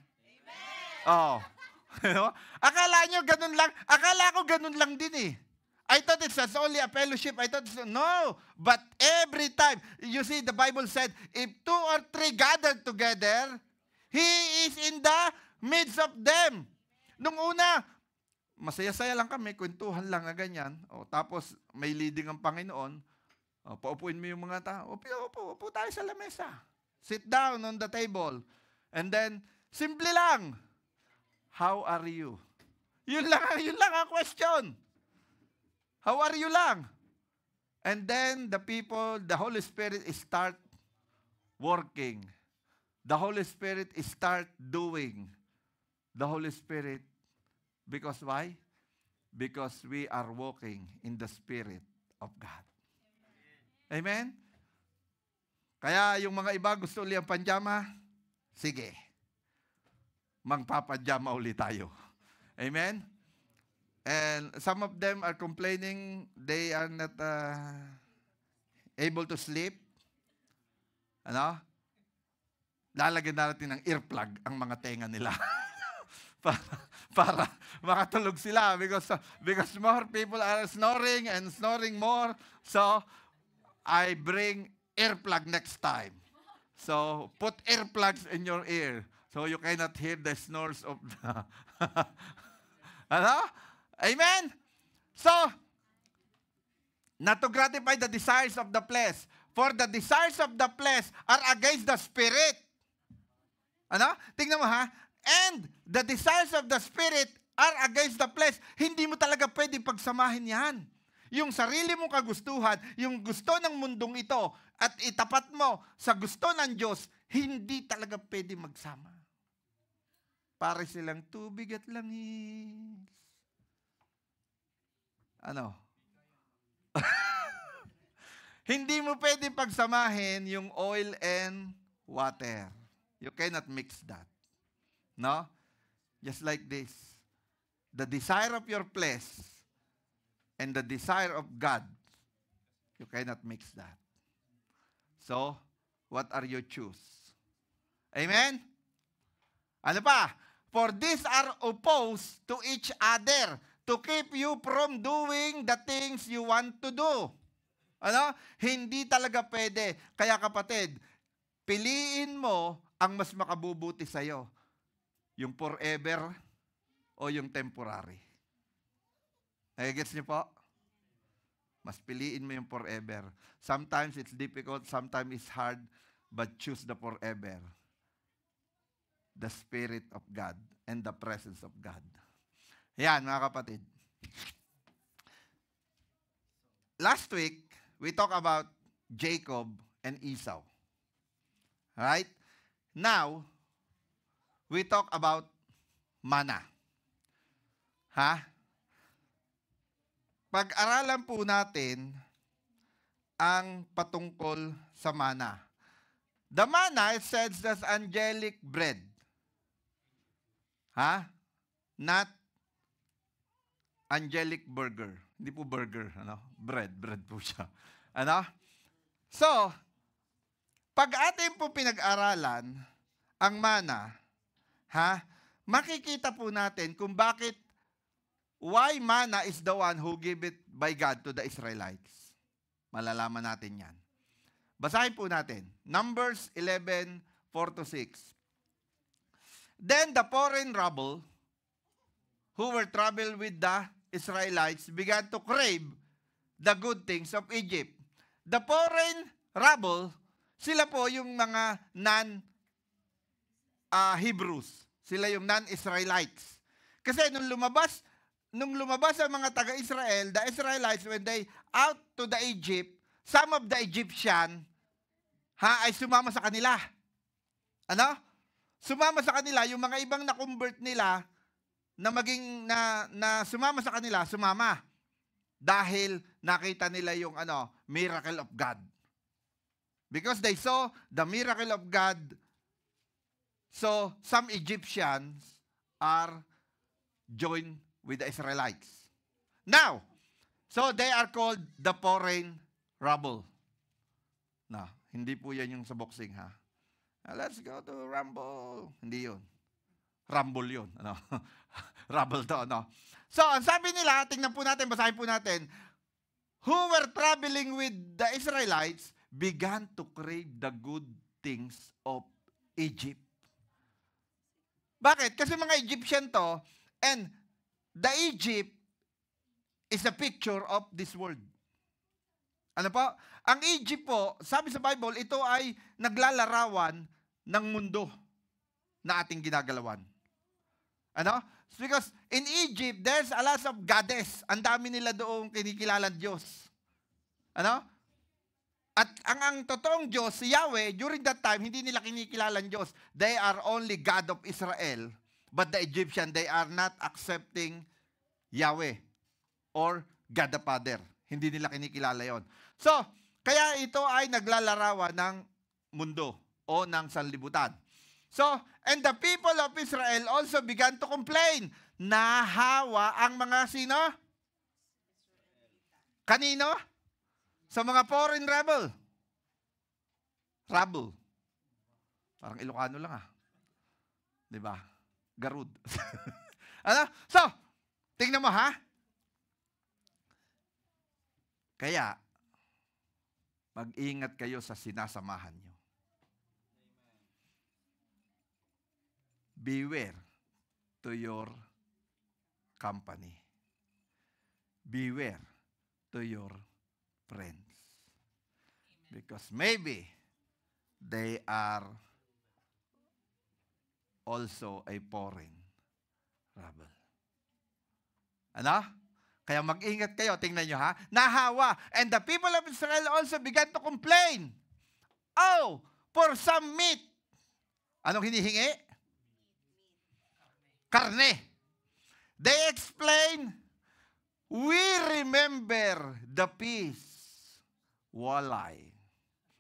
Amen! Akala nyo ganun lang? Akala ko ganun lang din I thought it's only a fellowship. No. But every time, you see, the Bible said, if 2 or 3 gathered together, He is in the midst of them. Nung una, masaya-saya lang kami, kwentuhan lang na ganyan. Tapos, may leading ang Panginoon. Paupuin mo yung mga tao. Upo tayo sa lamesa. Sit down on the table. And then, simple lang. How are you? Yun lang ang question. How are you lang? And then, the Holy Spirit start working. The Holy Spirit start doing. The Holy Spirit, because why? Because we are walking in the Spirit of God. Amen? Kaya yung mga iba gusto ulit ang panjama, sige. Magpapanjama ulit tayo. Amen? And some of them are complaining they are not able to sleep. Lalagyan natin ng earplug ang mga tenga nila. para makatulog sila because more people are snoring and snoring more. So, I bring earplug next time. So, put earplugs in your ear so you cannot hear the snores of the... Amen? So, not to gratify the desires of the flesh, for the desires of the flesh are against the Spirit. Tingnan mo And the desires of the Spirit are against the flesh. Hindi mo talaga pwede pagsamahin yan. Yung sarili mong kagustuhan, yung gusto ng mundong ito, at itapat mo sa gusto ng Diyos, hindi talaga pwede magsama. Para silang tubig at langis. Hindi mo pwede pagsamahin yung oil and water. You cannot mix that. No? Just like this. The desire of your flesh and the desire of God, you cannot mix that. So, what are you choose? Amen? Ano pa? For these are opposed to each other to keep you from doing the things you want to do. Hindi talaga pwede. Kaya kapatid, piliin mo ang mas makabubuti sa'yo. Yung forever o yung temporary. Nagigets niyo po? Mas piliin mo yung forever. Sometimes it's difficult, sometimes it's hard, but choose the forever. the Spirit of God and the presence of God. Yan, mga kapatid. Last week, we talked about Jacob and Esau. Right? Now, we talk about manna. Ha? Pag-aralan po natin ang patungkol sa manna. The manna, it says that's angelic bread. Ha? Not angelic burger. Hindi po burger, ano? Bread po siya. Ano? So, pag atin po pinag-aralan ang manna, ha? Makikita po natin kung bakit why manna is the one who gave it by God to the Israelites. Malalaman natin yan. Basahin po natin. Numbers 11, 4-6. Then the foreign rabble who were troubled with the Israelites began to crave the good things of Egypt. The foreign rabble, sila po yung mga non-Hebrews. Sila yung non-Israelites. Kasi nung lumabas ang mga taga-Israel, the Israelites, when they out to the Egypt, some of the Egyptian, ay sumama sa kanila. Ano? Sumama sa kanila, yung mga ibang na-convert nila, na sumama sa kanila, sumama. Dahil nakita nila yung miracle of God. Because they saw the miracle of God, so some Egyptians are joined with the Israelites. Now, so they are called the foreign rabble. Na, hindi po yan yung sa boxing, ha? Let's go to Rumble. Hindi yun. Rumble yun. Ano? Rumble to, ano? So, ang sabi nila, tingnan po natin, basahin po natin, who were traveling with the Israelites began to crave the good things of Egypt. Bakit? Kasi mga Egyptian to, and the Egypt is a picture of this world. Ano po? Ang Egypt po, sabi sa Bible, ito ay naglalarawan ng mundo na ating ginagalawan. Ano? Because in Egypt, there's a lot of goddess. Ang dami nila doong kinikilalang Diyos. Ano? At ang totoong Diyos, si Yahweh, during that time, hindi nila kinikilalang Diyos. They are only God of Israel. But the Egyptian, they are not accepting Yahweh or God the Father. Hindi nila kinikilala yon. So, kaya ito ay naglalarawan ng mundo o ng sanlibutan. So, and the people of Israel also began to complain. Nahawa ang mga sino? Kanino? Sa mga foreign rebel. Rabble. Parang Ilocano lang, diba? Garud. Ano? So, tingnan mo, ha? Kaya, mag-ingat kayo sa sinasamahan nyo. Beware to your company. Beware to your friends. Because maybe they are also a foreign rebel. Ano? Kaya mag-ingat kayo. Tingnan nyo, ha? Nahawa. And the people of Israel also began to complain. Oh, for some meat. Anong hinihingi? Karne. They explain, we remember the peace. Walay,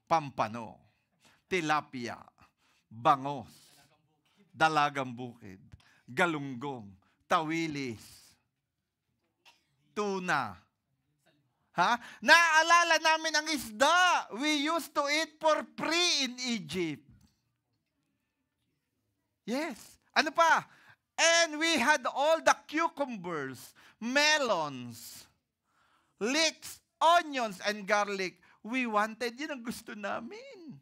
pampano, tilapia, bangos, dalagang bukid, galunggong, tawilis, tuna. Ha? Naaalala namin ang isda. We used to eat for free in Egypt. Yes. Ano pa? And we had all the cucumbers, melons, leeks, onions, and garlic. We wanted, yun ang gusto namin.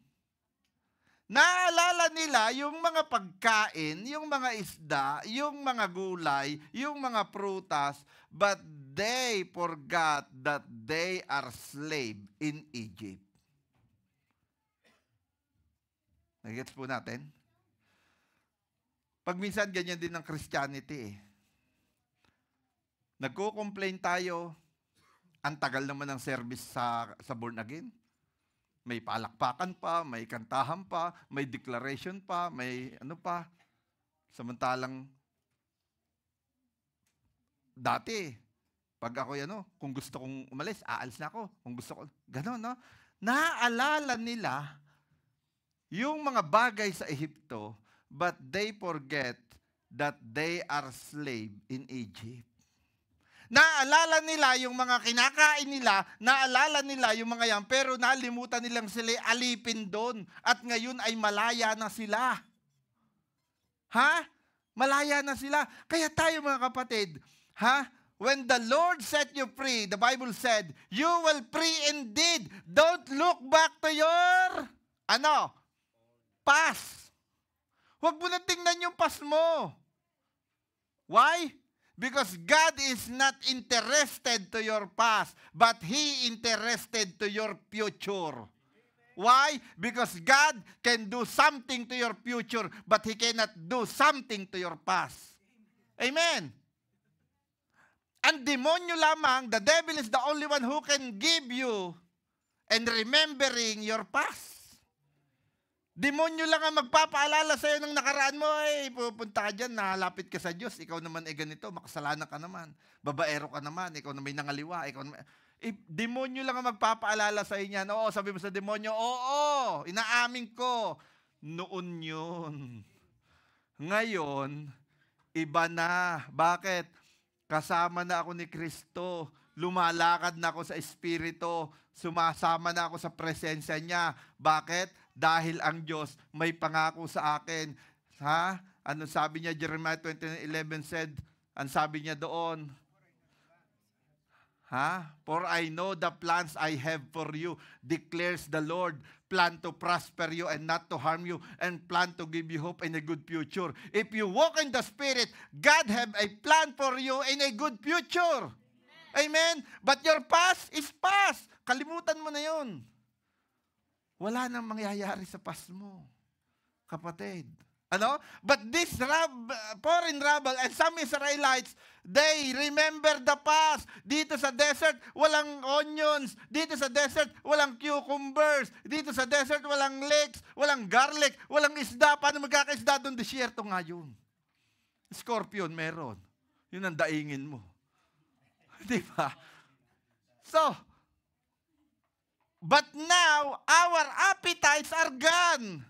Naalala nila yung mga pagkain, yung mga isda, yung mga gulay, yung mga prutas, but they forgot that they are slave in Egypt. Nagets po natin? Pag minsan, ganyan din ng Christianity eh. Nagko-complain tayo, ang tagal naman ng service sa born again. May palakpakan pa, may kantahan pa, may declaration pa, may ano pa. Samantalang, dati, pag ako kung gusto kong umalis, aalis na ako. Kung gusto ko, gano'n, no? Naaalala nila yung mga bagay sa Ehipto, but they forget that they are slave in Egypt. Naalala nila yung mga kinakain nila, naalala nila yung mga yan, pero nalimutan nilang sila alipin doon. At ngayon ay malaya na sila. Ha? Malaya na sila. Kaya tayo mga kapatid, when the Lord set you free, the Bible said, you will free indeed. Don't look back to your, past. Huwag mo na tingnan yung past mo. Why? Because God is not interested to your past, but He interested to your future. Why? Because God can do something to your future, but He cannot do something to your past. Amen. Ang demonyo lamang, the devil is the only one who can give you and remembering your past. Demonyo lang ang magpapaalala sa'yo ng nakaraan mo, pupunta ka dyan, nahalapit ka sa Diyos, ikaw naman ganito, makasalanan ka naman, babaero ka naman, ikaw na may nangaliwa, ikaw naman. Demonyo lang ang magpapaalala sa'yo niyan. Oo, sabi mo sa demonyo, oo, inaamin ko. Noon yun. Ngayon, iba na. Bakit? Kasama na ako ni Kristo, lumalakad na ako sa Espiritu, sumasama na ako sa presensya niya. Bakit? Dahil ang Diyos may pangako sa akin. Ano sabi niya? Jeremiah 29:11 said, ang sabi niya doon, for I know the plans I have for you, declares the Lord, plan to prosper you and not to harm you, and plan to give you hope and a good future. If you walk in the Spirit, God have a plan for you in a good future. Amen? But your past is past. Kalimutan mo na yun. Wala nang mangyayari sa past mo, kapatid. But this foreign rabble and some Israelites, they remember the past. Dito sa desert, walang onions. Dito sa desert, walang cucumbers. Dito sa desert, walang leeks, walang garlic, walang isda. Paano magkakaisda doon? Disyerto nga yun. Scorpion, meron. Yun ang daingin mo. Di ba? But now, our appetites are gone.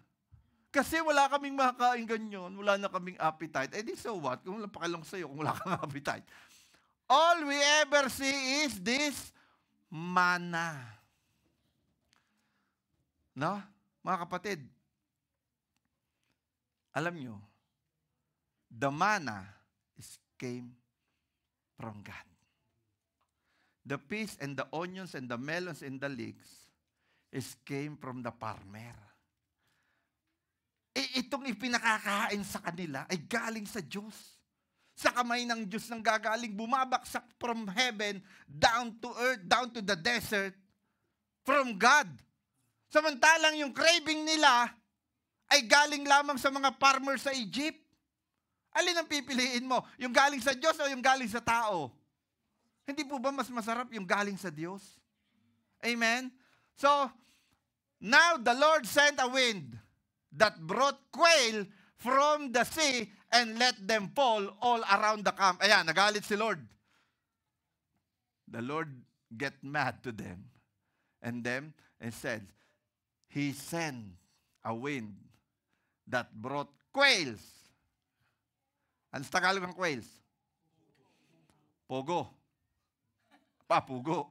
Kasi wala kaming makakain ganyan. Wala na kaming appetite. Di so what? Kung wala pakilang sa'yo, kung wala kang appetite. All we ever see is this manna. No? Mga kapatid, alam nyo, the manna came from God. The peas and the onions and the melons and the leeks came from the farmer. Itong ipinakakain sa kanila ay galing sa Diyos. Sa kamay ng Diyos nang gagaling, bumabaksak from heaven down to earth, down to the desert, from God. Samantalang yung craving nila ay galing lamang sa mga farmer sa Egypt. Alin ang pipiliin mo? Yung galing sa Diyos o yung galing sa tao? Hindi po ba mas masarap yung galing sa Diyos? Amen? So, now the Lord sent a wind that brought quail from the sea and let them fall all around the camp. Ayan, nagalit si Lord. The Lord get mad to them and said, He sent a wind that brought quails. Ano sa Tagalog ng quails? Pogo. Papugo.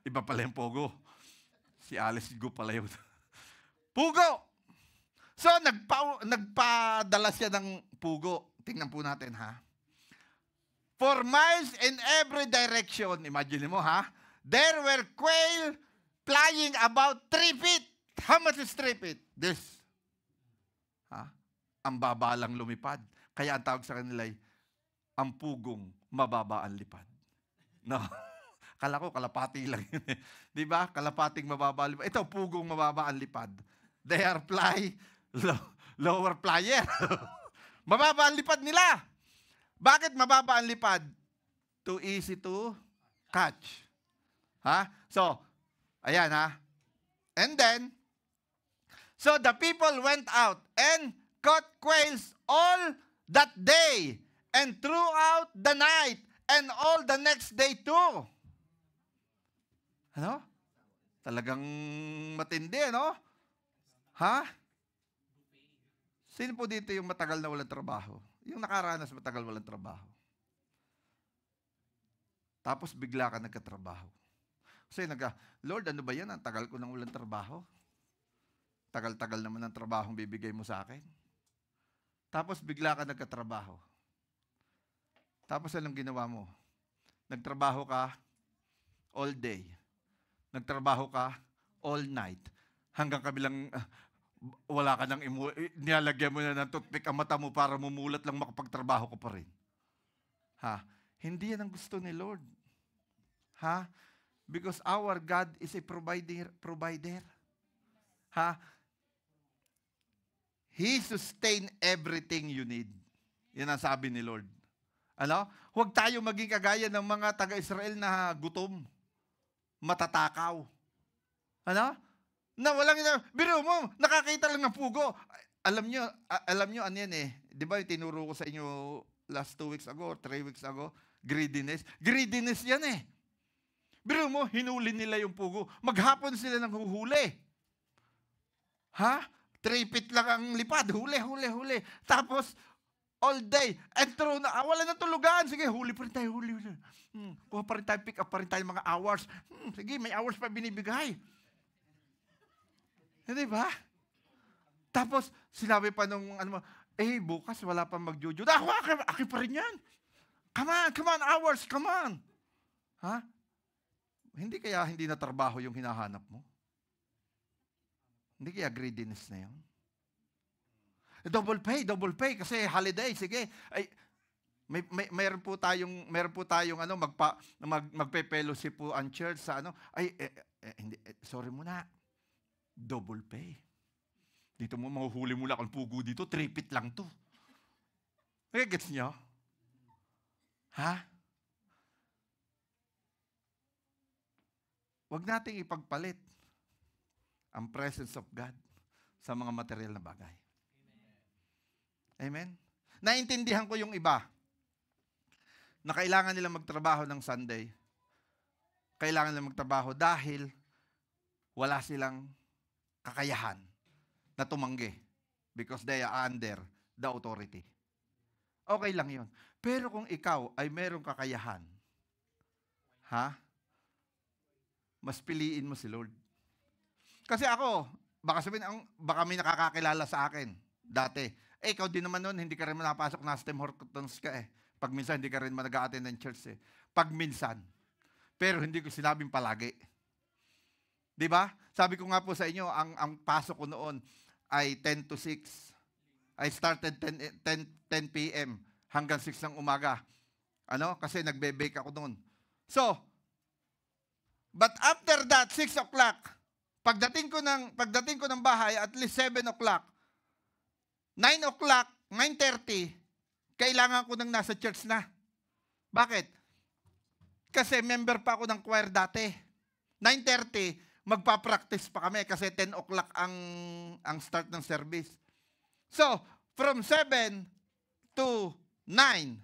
Iba pala yung pogo. Si Alice Go pala yun. Pugo! So, nagpadala siya ng pugo. Tingnan po natin, For miles in every direction, imagine mo, there were quail flying about 3 feet. How much is 3 feet? This. Ang baba lang lumipad. Kaya ang tawag sa kanila ay, ang pugong mababa ang lipad. No? Kala ko, kalapati lang yun. Di ba? Kalapating mababa ang lipad. Ito, pugong mababa ang lipad. They are fly lower flyer. Mababa ang lipad nila. Bakit mababa ang lipad? Too easy to catch. Ha? So, ayan ha. And then, so the people went out and caught quails all that day and throughout the night and all the next day too. Ano? Talagang matindi, ano? Ha? Sino po dito yung matagal na walang trabaho? Yung nakaranas matagal walang trabaho. Tapos bigla ka nagkatrabaho. Kasi Lord, ano ba yan? Ang tagal ko nang walang trabaho. Tagal-tagal naman ang trabahong bibigay mo sa akin. Tapos bigla ka nagkatrabaho. Tapos anong ginawa mo? Nagtrabaho ka all day. Nagtrabaho ka all night. Hanggang kabilang wala ka nang nilalagyan mo na ng toothpick ang mata mo para mumulat lang makapagtrabaho ko pa rin. Ha? Hindi yan ang gusto ni Lord. Ha? Because our God is a provider. Ha? He sustain everything you need. Yan ang sabi ni Lord. Ano? Huwag tayo maging kagaya ng mga taga-Israel na gutom, matatakaw. Ano? Na walang, biro mo, nakakita lang ng pugo. Alam nyo, ano yan eh. Di ba yung tinuro ko sa inyo last 2 weeks ago, 3 weeks ago? Greediness. Greediness yan eh. Biro mo, hinuli nila yung pugo. Maghapon sila nang huhuli. Ha? 3 feet lang ang lipad. Huli. Tapos, all day. And through na, wala na tulugan. Sige, huli pa rin tayo, huli. Kuha pa rin tayo, pick up pa rin tayo mga hours. Sige, may hours pa binibigay. Hindi ba? Tapos, sinabi pa nung, bukas wala pa mag-jujud. Akin pa rin yan. Come on, hours, come on. Ha? Hindi kaya hindi na trabaho yung hinahanap mo? Hindi kaya greediness na yun? Double pay kasi holiday, sige. Ay, mayroon po tayong magpe-fellowship po ang church sa hindi, sorry muna. Double pay. Dito mo mahuhuli mo lang ang pugo dito, 3 feet lang to. Okay, gets nyo? Ha? Huwag nating ipagpalit ang presence of God sa mga material na bagay. Amen? Naintindihan ko yung iba na kailangan nila magtrabaho ng Sunday. Kailangan nila magtrabaho dahil wala silang kakayahan na tumanggi because they are under the authority. Okay lang yun. Pero kung ikaw ay merong kakayahan, mas piliin mo si Lord. Kasi ako, baka may nakakakilala sa akin dati. Ikaw din naman nun, hindi ka rin manapasok na STEM Hortons ka eh. Pag minsan, hindi ka rin nag-a-attend ng church eh. Pag minsan. Pero hindi ko sinabing palagi. Di ba? Sabi ko nga po sa inyo, ang pasok ko noon ay 10 to 6. I started 10 p.m. hanggang 6 ng umaga. Kasi nagbe-bake ako noon. So, but after that, 6 o'clock, pagdating ko ng bahay, at least 7 o'clock, 9 o'clock, 9:30, kailangan ko nang nasa church na. Bakit? Kasi member pa ako ng choir dati. 9:30, magpa-practice pa kami kasi 10 o'clock ang start ng service. So, from 7 to 9,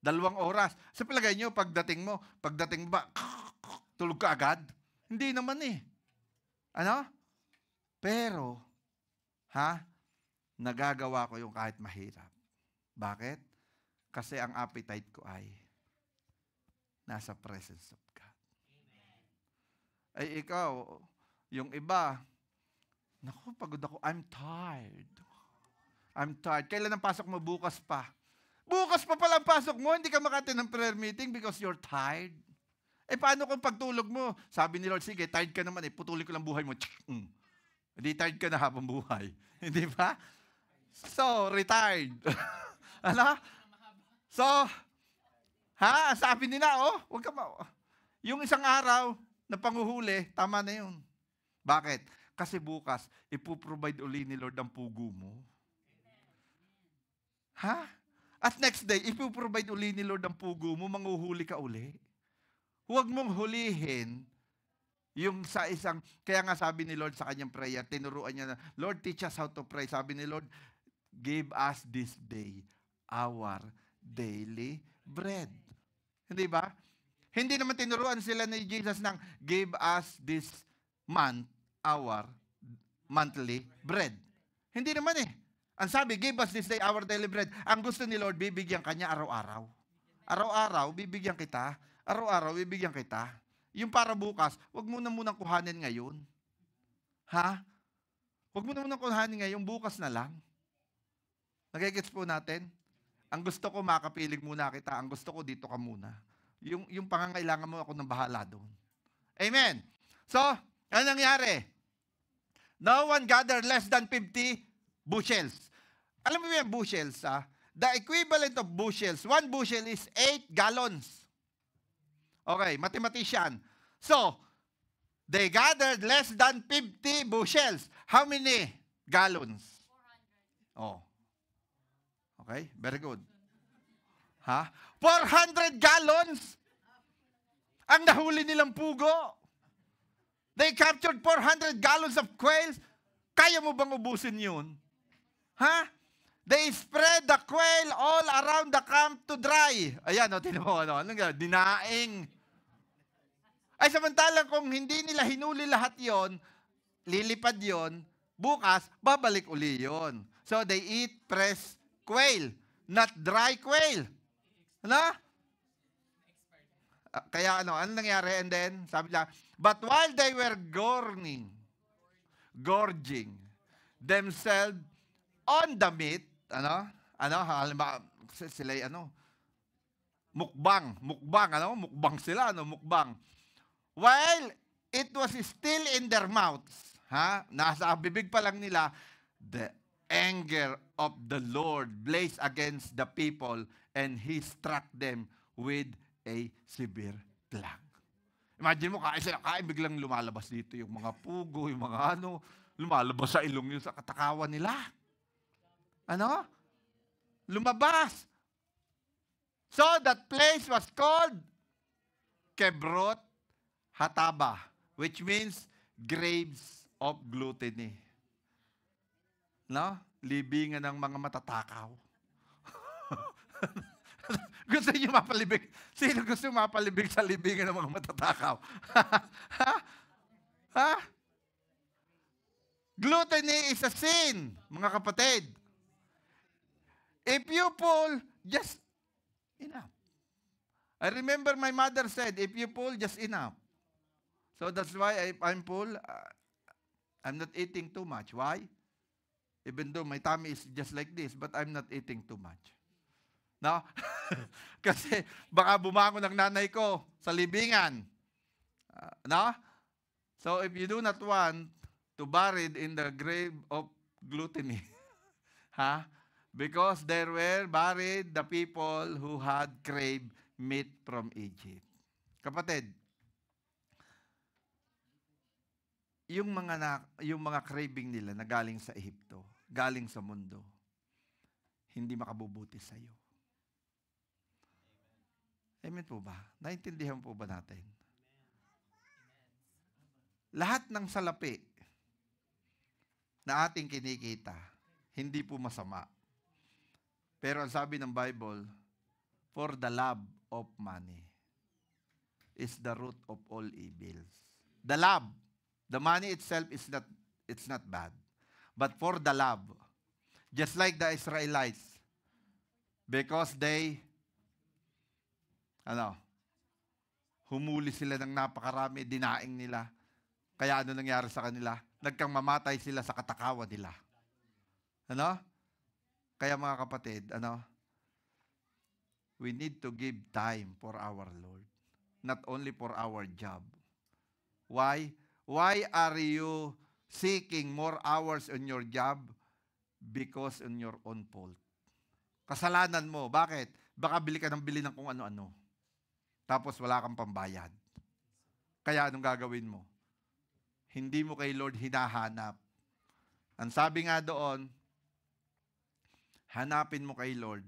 2 oras. Sa palagay nyo, pagdating mo ba, tulog ka agad? Hindi naman eh. Pero, nagagawa ko yung kahit mahirap. Bakit? Kasi ang appetite ko ay nasa presence of God. Ay ikaw, yung iba, naku, pagod ako, I'm tired. Kailan ang pasok mo? Bukas pa. Bukas pa pala ang pasok mo, hindi ka maka-attend ng prayer meeting because you're tired. Paano kung pagtulog mo? Sabi ni Lord, sige, tired ka naman, putulin ko lang buhay mo. Hindi tired ka na habang buhay. Hindi ba? So, retired. So, sabi nila, wag ka yung isang araw na panguhuli, tama na yun. Bakit? Kasi bukas, ipuprovide uli ni Lord ang pugo mo. Ha? At next day, ipuprovide uli ni Lord ang pugo mo, manghuhuli ka uli. Huwag mong hulihin yung sa isang, kaya nga sabi ni Lord sa kanyang prayer, tinuruan niya na, Lord, teach us how to pray. Sabi ni Lord, give us this day our daily bread. Hindi ba? Hindi naman tinuruan sila ni Jesus ng, give us this month our monthly bread. Hindi naman eh. Ang sabi, give us this day our daily bread. Ang gusto ni Lord, bibigyan kanya araw-araw. Araw-araw, bibigyan kita. Araw-araw, bibigyan kita. Yung para bukas, wag mo na munang kuhanin ngayon. Ha? Wag mo na munang kuhanin ngayon, bukas na lang. Nagigets po natin? Ang gusto ko, makapilig muna kita. Ang gusto ko, dito ka muna. Yung pangangailangan mo, ako nang bahala doon. Amen. So, ano nangyari? No one gathered less than 50 bushels. Alam mo yung bushels, ha? The equivalent of bushels, 1 bushel is 8 gallons. Okay, mathematician. So, they gathered less than 50 bushels. How many gallons? 400. Oh. Okay, very good. Ha? 400 gallons ang nahuli nilang pugo. They captured 400 gallons of quails. Kaya mo bang ubusin yun? Ha? They spread the quail all around the camp to dry. Ayan, o, tinan mo, ano, dinaing. Ay, samantalang kung hindi nila hinuli lahat yon, lilipad yon, bukas, babalik uli yon. So, they eat fresh quail, not dry quail. Ano? Kaya ano nangyari? And then, sabi niya, but while they were gorging themselves on the meat, halimbawa, sila, mukbang sila, mukbang. While it was still in their mouths, nasa bibig pa lang nila, the anger of the Lord blazed against the people, and He struck them with a severe plague. Imagine mo, kain, biglang lumalabas dito yung mga pugo, yung mga lumalabas sa ilong yun sa katakawan nila. Lumabas. So that place was called Kebrot Hataba, which means graves of gluttony. Libingan ng mga matatakaw. Gusto niyo mapalibig? Sino gusto mapalibig sa libingan ng mga matatakaw? Ha? Gluttony is a sin, mga kapatid. If you pull, just enough. I remember my mother said, if you pull, just enough. So that's why I'm full. I'm not eating too much. Why? Even though my tummy is just like this, but I'm not eating too much. No? Kasi baka bumangon ng nanay ko sa libingan. No? So if you do not want to buried in the grave of gluttony, because there were buried the people who had craved meat from Egypt. Kapatid, yung mga craving nila na galing sa Ehipto, galing sa mundo, hindi makabubuti sa iyo. Amen po ba? Naintindihan po ba natin? Lahat ng salapi na ating kinikita, hindi po masama. Pero ang sabi ng Bible, for the love of money is the root of all evils. The love, the money itself it's not bad. But for the love, just like the Israelites, because they, humuli sila ng napakarami, dinaing nila. Kaya ano nangyari sa kanila? Nagkang mamatay sila sa katakawan nila. Kaya mga kapatid, we need to give time for our Lord. Not only for our job. Why? Why are you seeking more hours on your job? Because on your own fault. Kasalanan mo. Bakit? Baka bili ka ng bili ng kung ano-ano. Tapos wala kang pambayad. Kaya anong gagawin mo? hindi mo kay Lord hinahanap. Ang sabi nga doon, hanapin mo kay Lord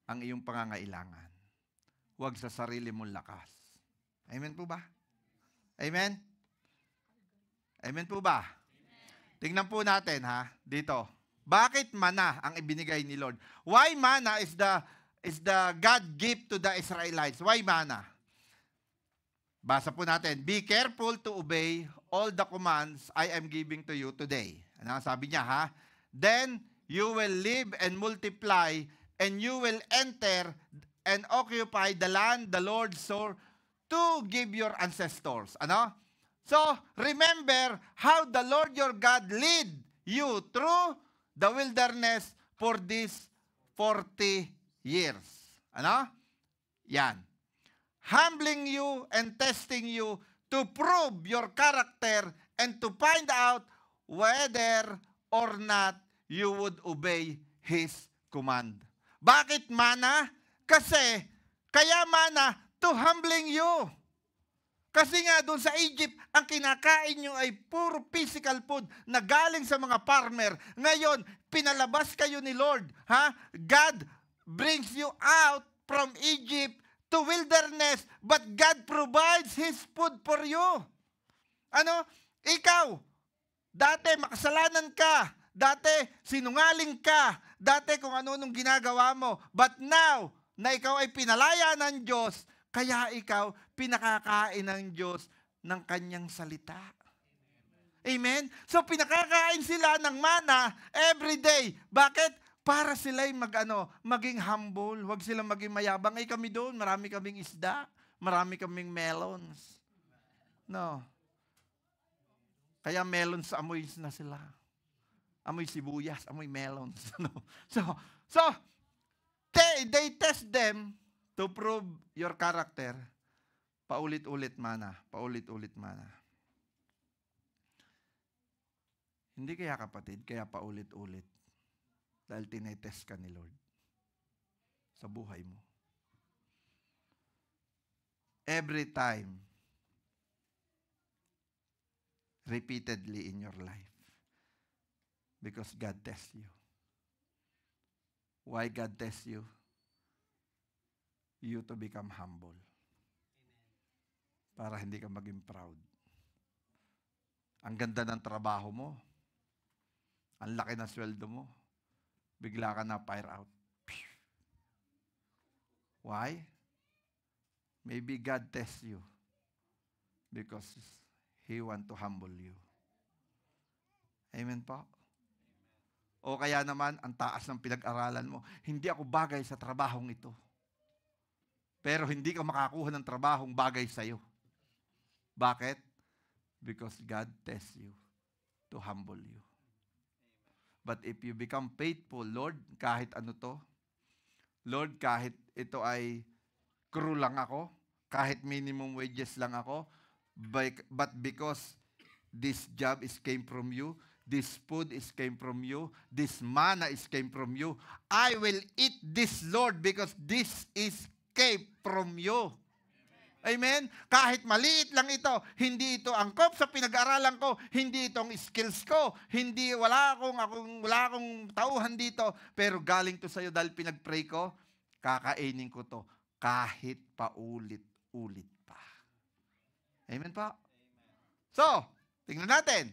ang iyong pangangailangan. Huwag sa sarili mong lakas. Amen po ba? Amen? Amen po ba? Tingnan po natin dito. Bakit mana ang ibinigay ni Lord? Why mana is the God gift to the Israelites? Why mana? Basa po natin, be careful to obey all the commands I am giving to you today. Ano sabi niya Then you will live and multiply, and you will enter and occupy the land the Lord swore to give your ancestors. Ano? So, remember how the Lord your God lead you through the wilderness for these 40 years. Ano? Yan. Humbling you and testing you to prove your character and to find out whether or not you would obey His command. Bakit mana? Kasi, kaya mana to humbling you. Kasi nga doon sa Egypt, ang kinakain nyo ay puro physical food na galing sa mga farmer. Ngayon, pinalabas kayo ni Lord. God brings you out from Egypt to wilderness, but God provides His food for you. Ano? Ikaw, dati makasalanan ka, dati sinungaling ka, dati kung ano-anong ginagawa mo, but now, na ikaw ay pinalaya ng Diyos, kaya ikaw pinakakain ng Diyos ng Kanyang salita. Amen? So pinakakain sila ng mana every day. Bakit? Para sila'y maging humble. Huwag silang maging mayabang. Ay kami doon, marami kaming isda, marami kaming melons. No. Kaya melons amoy na sila. Amoy sibuyas, amoy melons. No. So they test them to prove your character. Paulit-ulit mana. Paulit-ulit mana. Hindi kaya kapatid, kaya paulit-ulit. Dahil tinetest ka ni Lord sa buhay mo. Every time, repeatedly in your life. Because God tests you. Why God tests you? You to become humble. Para hindi ka maging proud. Ang ganda ng trabaho mo. Ang laki ng sweldo mo. Bigla ka na fire out. Why? Maybe God tests you because He want to humble you. Amen po? O kaya naman, ang taas ng pinag-aralan mo, hindi ako bagay sa trabahong ito. Pero hindi ka makakuha ng trabahong bagay sa'yo. Bakit? Because God tests you to humble you. But if you become faithful, Lord, kahit ano to, Lord, kahit ito ay crew lang ako, kahit minimum wages lang ako, but because this job is came from you, this food is came from you, this manna is came from you, I will eat this, Lord, because this is came from you. Amen? Kahit maliit lang ito, hindi ito angkop sa pinag-aralan ko, hindi itong skills ko, wala akong tauhan dito, pero galing to sa iyo dahil pinag-pray ko, kakainin ko to kahit paulit-ulit pa. Amen pa? So, tingnan natin.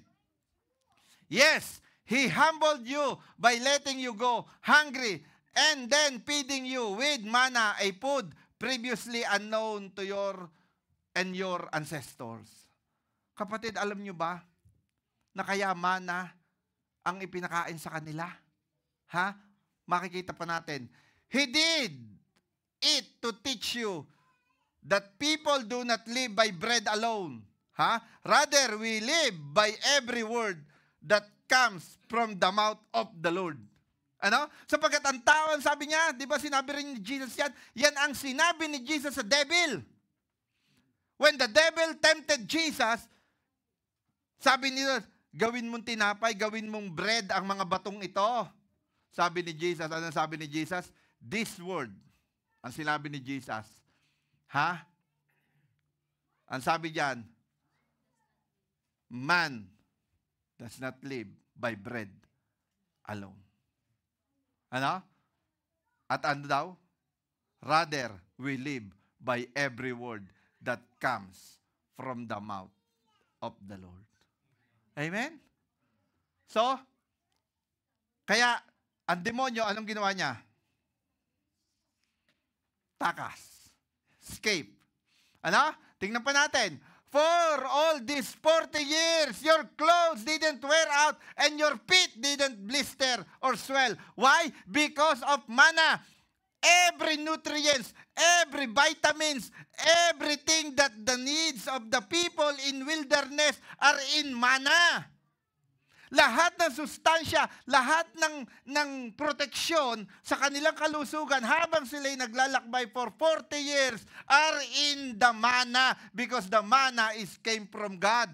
Yes, He humbled you by letting you go hungry and then feeding you with manna, a food previously unknown to your ancestors. Kapatid, alam nyo ba na kaya mana ang ipinakain sa kanila? Makikita pa natin. He did it to teach you that people do not live by bread alone. Rather, we live by every word that comes from the mouth of the Lord. Ano? Sapagkat ang tao, sabi niya, di ba sinabi rin ni Jesus yan? Yan ang sinabi ni Jesus sa devil. When the devil tempted Jesus, sabi niya, gawin mong tinapay, gawin mong bread ang mga batong ito. Sabi ni Jesus, ano sabi ni Jesus? This word, ang sinabi ni Jesus. Ang sabi diyan, Man does not live by bread alone. Ano? At ano daw? Rather, we live by every word that comes from the mouth of the Lord. Amen? So, kaya, ang demonyo, anong ginawa niya? Takas. Escape. Ano? Tingnan pa natin. For all these 40 years, your clothes didn't wear out and your feet didn't blister or swell. Why? Because of manna. Every nutrients, every vitamins, everything that the needs of the people in wilderness are in manna. Lahat ng sustansya, lahat ng proteksyon sa kanilang kalusugan habang sila'y naglalakbay for 40 years are in the manna because the manna came from God.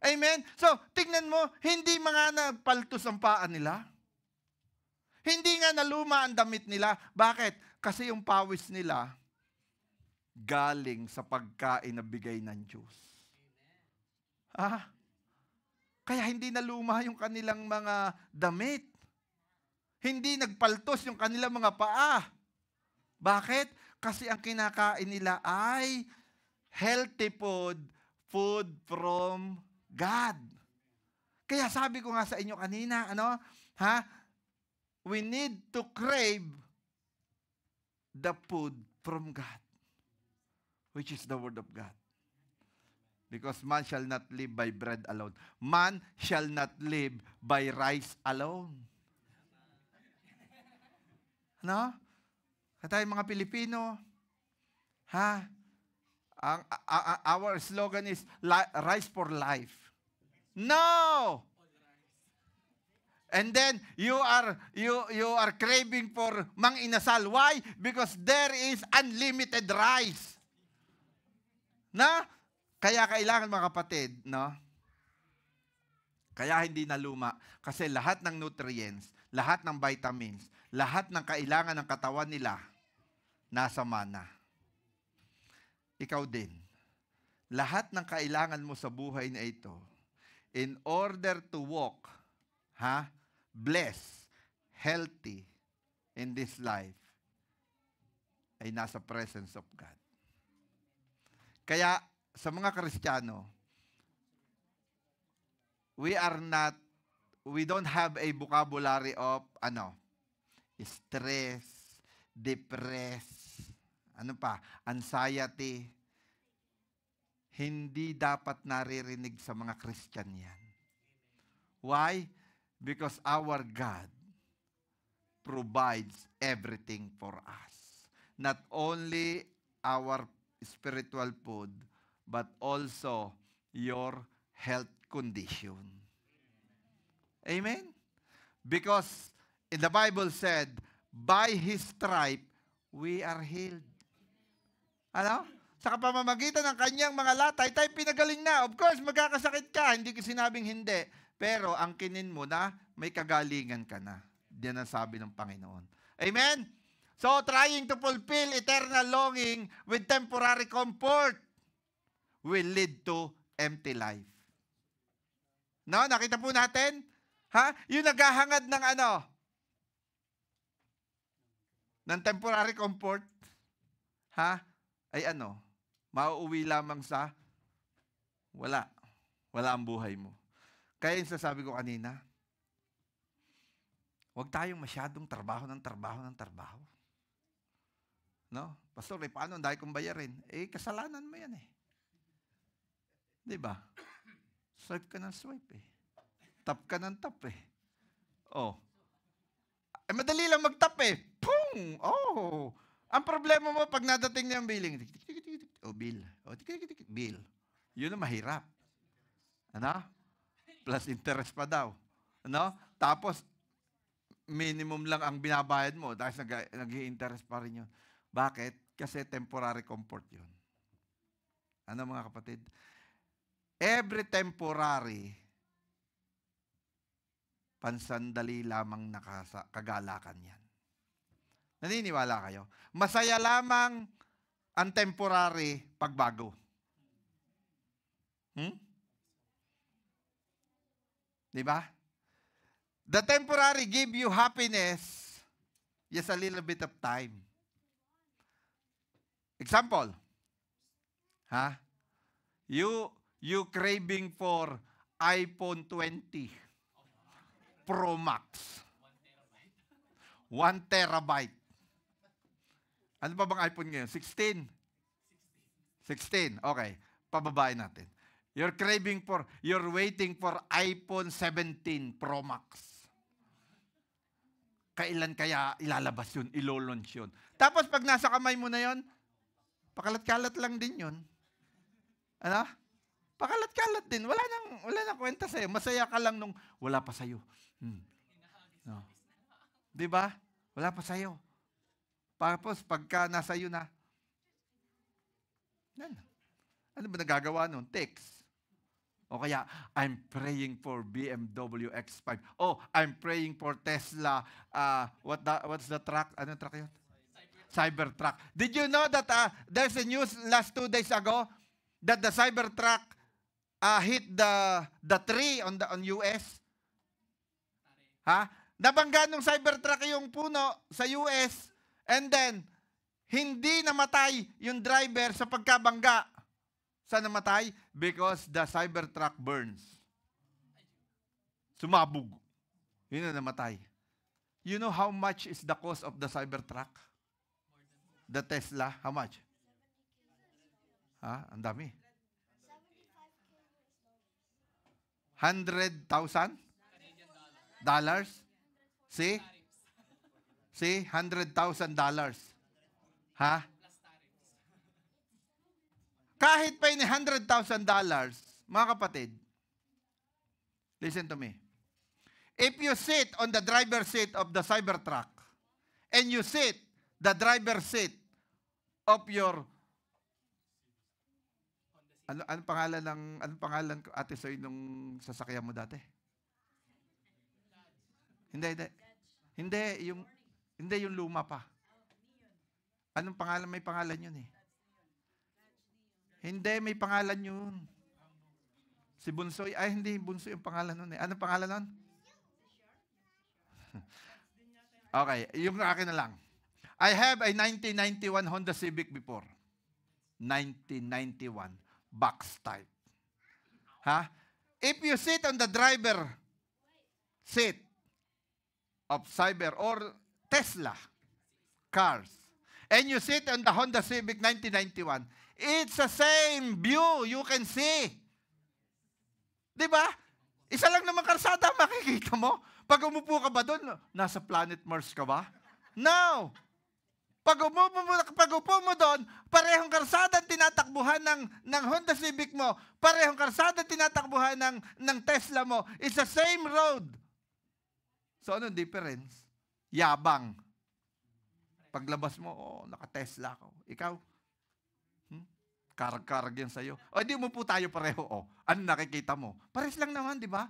Amen? So, tingnan mo, hindi mga napaltos ang paa nila. Hindi nga naluma ang damit nila. Bakit? Kasi yung pawis nila galing sa pagkain na bigay ng Diyos. Kaya hindi naluma yung kanilang mga damit. Hindi nagpaltos yung kanilang mga paa. Bakit? Kasi ang kinakain nila ay healthy food, food from God. Kaya sabi ko nga sa inyo kanina, we need to crave the food from God, which is the Word of God. Because man shall not live by bread alone. Man shall not live by rice alone. Ano? Kaya mga Pilipino, our slogan is rice for life. No! And then you are craving for mang inasal. Why? Because there is unlimited rice. Kaya kailangan mga kapatid, Kaya hindi naluma kasi lahat ng nutrients, lahat ng vitamins, lahat ng kailangan ng katawan nila nasa manna. Ikaw din. Lahat ng kailangan mo sa buhay na ito in order to walk blessed, healthy in this life ay nasa presence of God. Kaya sa mga Kristiyano, we don't have a vocabulary of stress, depressed, anxiety. Hindi dapat naririnig sa mga Christian yan. Why? Because our God provides everything for us. Not only our spiritual food, but also your health condition. Amen? Because in the Bible said, by His stripe, we are healed. Sa kapamamagitan ng kanyang mga latay, tayo pinagaling na. Of course, magkakasakit ka. Hindi ko sinabing hindi. Pero ang kinin mo na, may kagalingan ka na. Diyan ang sabi ng Panginoon. Amen? So, trying to fulfill eternal longing with temporary comfort will lead to empty life. Nakita po natin? Yung naghahangad ng ng temporary comfort, ay mauuwi lamang sa wala ang buhay mo. Kaya yung sasabi ko kanina, huwag tayong masyadong trabaho. Pastor, paano? Dahil kong bayarin. Kasalanan mo yan eh. Di ba? Swipe ka ng swipe eh. Tap ka ng tap eh. Madali lang mag-tap eh. Pung! Ang problema mo, pag nadating niya ang billing, bill. Bill. Yun ang mahirap. Plus interest pa daw. Tapos, minimum lang ang binabayad mo dahil nag-i-interest pa rin yun. Bakit? Kasi temporary comfort yun. Mga kapatid? Every temporary, pansandali lamang kagalakan yan. Naniniwala kayo? Masaya lamang ang temporary pagbago. Di ba? The temporary give you happiness, just a little bit of time. Example, you craving for iPhone 20 Pro Max. 1 terabyte. Ano pa bang iPhone ngayon? 16? 16. Okay. Pababain natin. You're waiting for iPhone 17 Pro Max. Kailan kaya ilalabas yun, ilo-launch yun? Tapos pag nasa kamay mo na yun, pakalat-kalat lang din yun. Ano? Pakalat-kalat din. Wala nang kwenta sa'yo. Masaya ka lang nung wala pa sa'yo. No. Di ba? Wala pa sa'yo. Tapos pagka nasa iyo na, ano ba nagagawa nun? Text. O kaya, I'm praying for BMW X5. Oh, I'm praying for Tesla. What's the truck? Anong truck yun? Cybertruck. Did you know that there's a news last 2 days ago that the Cybertruck hit the tree on US? Nabangga ng Cybertruck yung puno sa US, and then hindi namatay yung driver sa pagkabangga. Saan namatay? Because the Cybertruck burns. Sumabog. Yun na namatay. You know how much is the cost of the Cybertruck? The Tesla, how much? Ang dami. 100,000 dollars? See? $100,000. Kahit pa ini $100,000, mga kapatid, listen to me. If you sit on the driver's seat of the Cybertruck, and you sit the driver's seat of your anong pangalan ko Ate Soy nung sasakyan mo dati? Hindi yung luma pa. Anong pangalan? May pangalan yun eh. Hindi, may pangalan yun. Si Bunsoy, hindi, Bunsoy yung pangalan nun eh. Anong pangalan nun? Okay, yung akin na lang. I have a 1991 Honda Civic before. 1991. Box type. If you sit on the driver seat of Cyber or Tesla cars, and you sit on the Honda Civic 1991, it's the same view you can see. Di ba? Isa lang naman karsada makikita mo. Pag umupo ka ba doon, nasa planet Mars ka ba? No. Pag upo mo doon, parehong karsada tinatakbuhan ng Honda Civic mo, parehong karsada tinatakbuhan ng Tesla mo. It's the same road. So anong difference? Yabang. Paglabas mo, naka-Tesla ako. Ikaw? Karag-karag yan sa'yo. O, di mo po tayo pareho. Ano nakikita mo? Pares lang naman, di ba?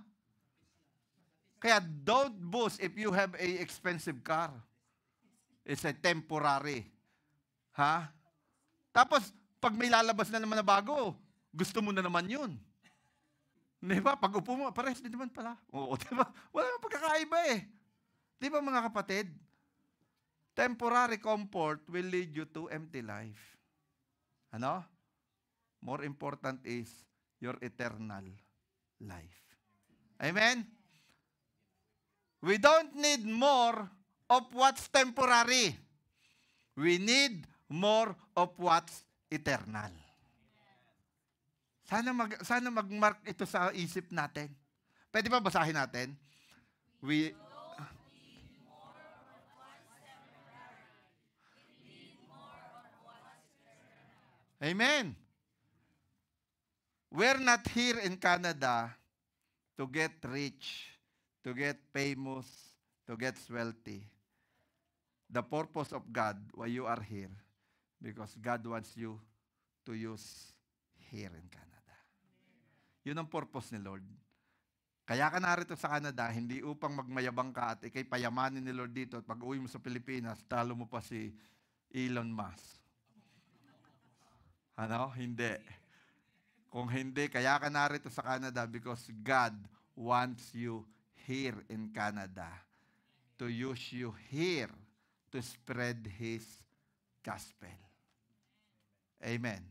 Kaya don't boast if you have a expensive car. It's a temporary. Tapos, pag may lalabas na naman na bago, gusto mo na naman yun. Di ba? Pag upo mo, pares din naman pala. Oo, di ba? Wala nang pagkakaiba eh. Di ba mga kapatid? Temporary comfort will lead you to empty life. Ano? More important is your eternal life. Amen? We don't need more of what's temporary. We need more of what's eternal. Sana mag-mark ito sa isip natin. Pwede ba basahin natin? Amen. We're not here in Canada to get rich, to get famous, to get wealthy. The purpose of God, why you are here, because God wants you to use here in Canada. Yun ang purpose ni Lord. Kaya ka narito sa Canada, hindi upang magmayabang ka at ikay payamanin ni Lord dito at pag uwi mo sa Pilipinas, talo mo pa si Elon Musk. Ano? Hindi. Kung hindi, kaya ka narito sa Canada because God wants you here in Canada, to use you here to spread His gospel. Amen.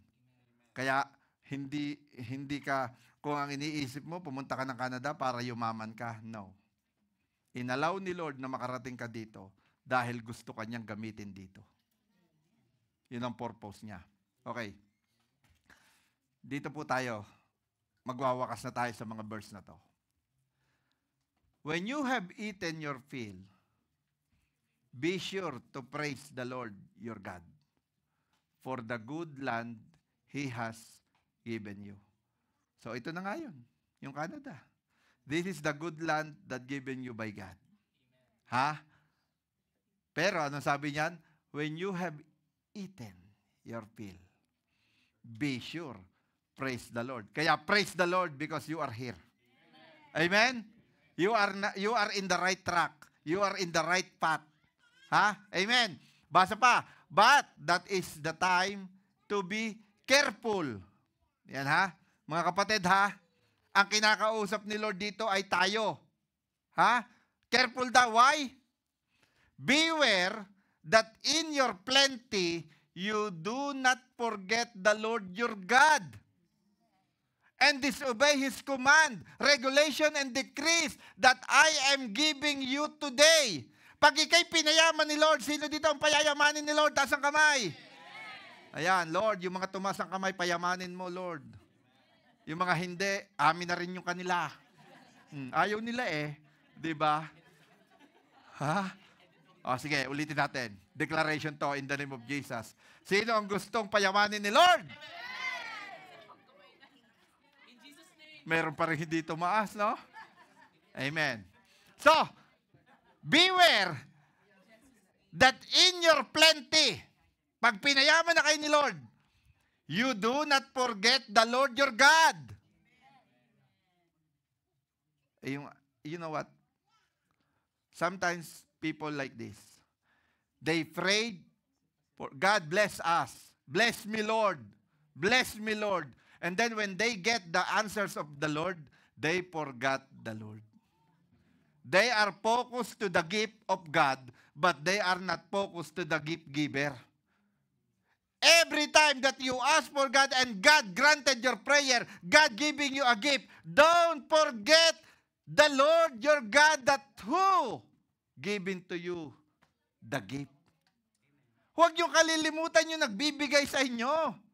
Kaya hindi ka, kung ang iniisip mo, pumunta ka ng Canada para yumaman ka. No. Inalaw ni Lord na makarating ka dito dahil gusto kanyang gamitin dito. Yun ang purpose niya. Okay. Dito po tayo. Magwawakas na tayo sa mga verse na to. When you have eaten your fill, be sure to praise the Lord your God for the good land He has given you. So ito na nga yun, yung Canada. This is the good land that given you by God. Ha? Pero ano sabi niyan? When you have eaten your fill, be sure, praise the Lord. Kaya praise the Lord because you are here. Amen? You are in the right track. You are in the right path. Ha? Amen. Basa pa. But that is the time to be careful. Yan ha? Mga kapatid ha? Ang kinakausap ni Lord dito ay tayo. Ha? Careful daw. Why? Beware that in your plenty you do not forget the Lord your God and disobey His command, regulation, and decrees that I am giving you today. Pag ikay pinayaman ni Lord, sino dito ang payayamanin ni Lord? Taas ang kamay. Ayan, Lord, yung mga tumaas ang kamay, payamanin mo, Lord. Yung mga hindi, amin na rin yung kanila. Ayaw nila eh. Diba? Ha? O, sige, ulitin natin. Declaration to in the name of Jesus. Sino ang gustong payamanin ni Lord? Meron pa rin hindi tumaas, no? Amen. So, beware that in your plenty, pag pinayaman na kayo ni Lord, you do not forget the Lord your God. You know what? Sometimes people like this, they prayed for God bless us. Bless me, Lord. Bless me, Lord. And then when they get the answers of the Lord, they forgot the Lord. They are focused to the gift of God, but they are not focused to the gift giver. Every time that you ask for God and God granted your prayer, God giving you a gift, don't forget the Lord your God that who giving to you the gift. Huwag yung kalilimutan yung nagbibigay sa inyo.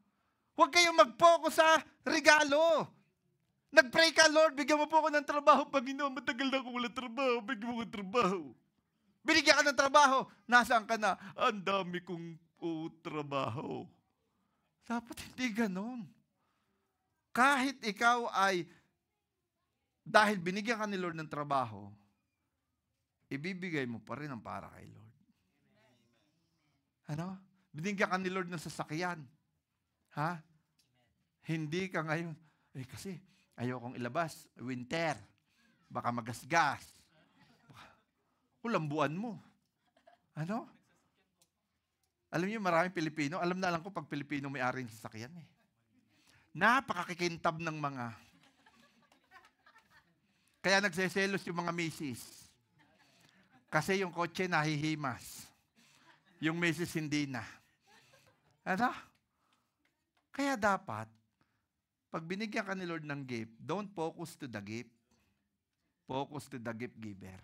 Huwag kayong mag-focus sa regalo. Nag-pray ka, Lord, bigyan mo po ako ng trabaho. Panginoon, matagal na ako walang trabaho. Bigyan mo ng trabaho. Binigyan ka ng trabaho. Nasaan ka na? Ang dami kong trabaho. Dapat hindi ganon. Kahit ikaw ay, dahil binigyan ka ni Lord ng trabaho, ibibigay mo pa rin ang para kay Lord. Ano? Binigyan ka ni Lord ng sasakyan. Ha? Hindi ka ngayon, kasi ayokong ilabas, winter, baka magasgas. Ulambuan mo. Ano? Alam niyo, maraming Pilipino, alam na lang ko pag Pilipino may-ari ng sasakyan eh. Napakakikintab ng mga. Kaya nagseselos yung mga misis. Kasi yung kotse nahihimas. Yung misis hindi na. Ano? Kaya dapat, pag binigyan ka ni Lord ng gift, don't focus to the gift. Focus to the gift giver.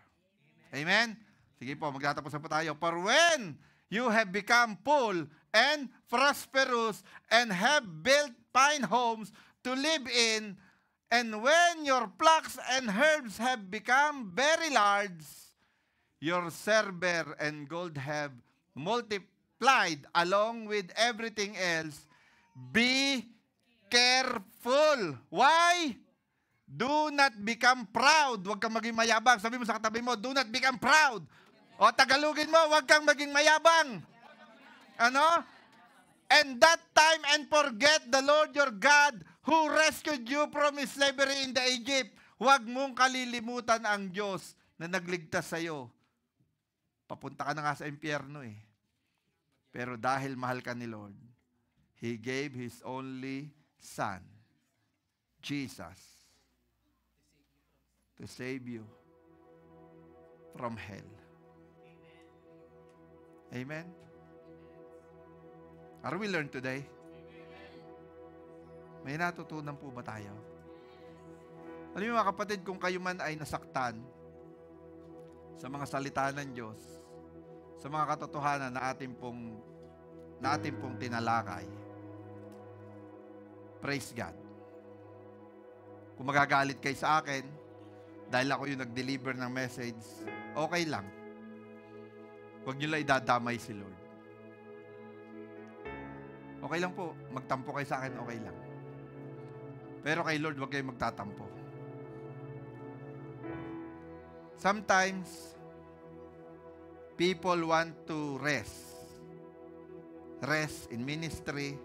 Amen? Sige po, magtatapos na po tayo. For when you have become full and prosperous and have built fine homes to live in, and when your flocks and herds have become very large, your silver and gold have multiplied along with everything else, be careful. Why? Do not become proud. Huwag kang maging mayabang. Sabi mo sa katabi mo, do not become proud. O Tagalogin mo, huwag kang maging mayabang. Ano? And that time and forget the Lord your God who rescued you from slavery in the Egypt. Huwag mong kalilimutan ang Diyos na nagligtas sa iyo. Papunta ka na nga sa impyerno eh. Pero dahil mahal ka ni Lord, He gave His only Son, Jesus, to save you from hell. Amen? Are we learned today? May natutunan po ba tayo? Alam niyo mga kapatid, kung kayo man ay nasaktan sa mga salita ng Diyos, sa mga katotohanan na ating pong tinalakay, praise God. Kung magagalit kayo sa akin, dahil ako yung nag-deliver ng message, okay lang. Huwag nyo lang idadamay si Lord. Okay lang po, magtampo kayo sa akin, okay lang. Pero kay Lord, huwag kayong magtatampo. Sometimes, people want to rest. Rest in ministry,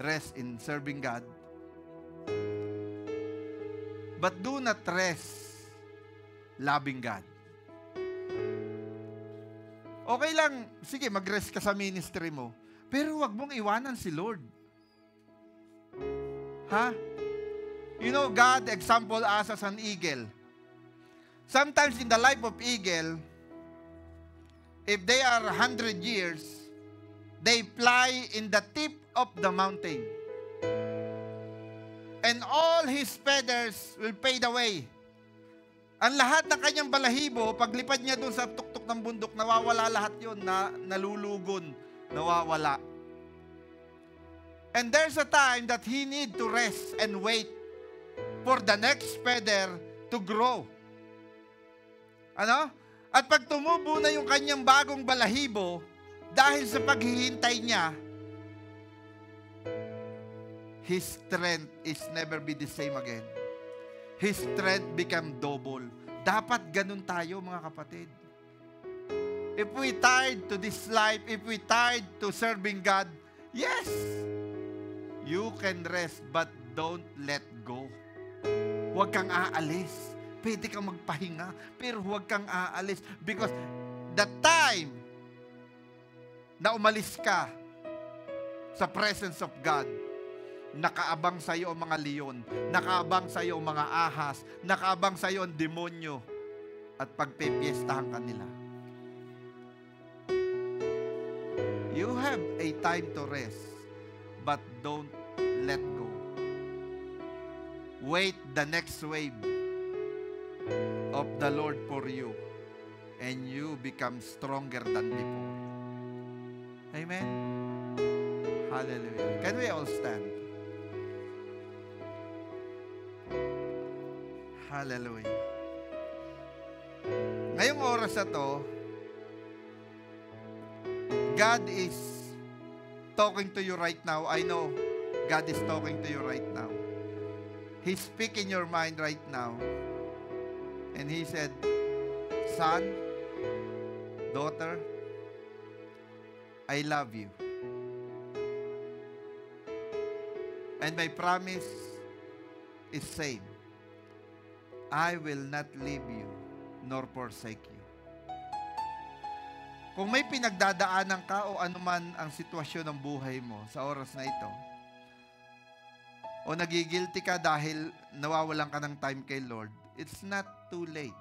rest in serving God. But do not rest loving God. Okay lang, sige, mag-rest ka sa ministry mo. Pero huwag mong iwanan si Lord. Ha? You know, God example us as an eagle. Sometimes in the life of eagle, if they are 100 years, they fly in the tip of the mountain. And all his feathers will fade away. Ang lahat ng kanyang balahibo, paglipad niya doon sa tuktok ng bundok, nawawala lahat yun, nalulugon, nawawala. And there's a time that he need to rest and wait for the next feather to grow. Ano? At pag tumubo na yung kanyang bagong balahibo, dahil sa paghihintay niya, his strength is never be the same again. His strength become double. Dapat ganun tayo, mga kapatid. If we tied to this life, if we tied to serving God, yes, you can rest, but don't let go. Huwag kang aalis. Pwede kang magpahinga, pero huwag kang aalis. Because the time na umalis ka sa presence of God, nakaabang sa iyo ang mga leon, nakaabang sa iyo ang mga ahas, nakaabang sa iyo ang demonyo, at pagpepiestahan ka nila. You have a time to rest, but don't let go. Wait the next wave of the Lord for you, and you become stronger than before. Amen? Hallelujah. Can we all stand? Hallelujah. Ngayong oras na to, God is talking to you right now. I know God is talking to you right now. He speaks in your mind right now. And He said, son, daughter, I love you. And my promise is same. I will not leave you nor forsake you. Kung may pinagdadaanan ka o anuman ang sitwasyon ng buhay mo sa oras na ito, o nagigilty ka dahil nawawalan ka ng time kay Lord, it's not too late.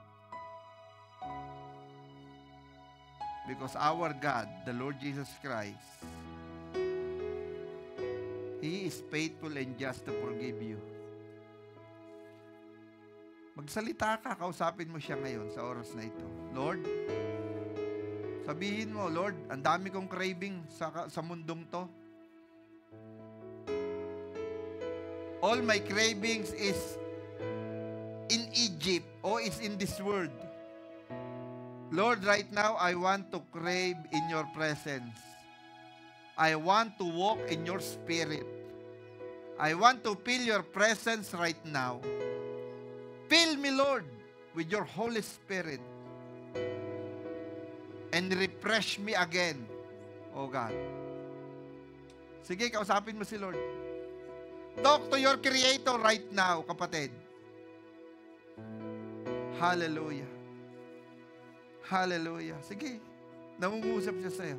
Because our God, the Lord Jesus Christ, He is faithful and just to forgive you. Magsalita ka, kausapin mo siya ngayon sa oras na ito. Lord, sabihin mo, Lord, ang dami kong craving sa mundong to. All my cravings is in Egypt or is in this world. Lord, right now, I want to crave in your presence. I want to walk in your spirit. I want to feel your presence right now. Fill me, Lord, with your Holy Spirit. And refresh me again, oh God. Sige, kausapin mo si Lord. Talk to your Creator right now, kapatid. Hallelujah. Hallelujah. Sige, namungusap siya sa'yo.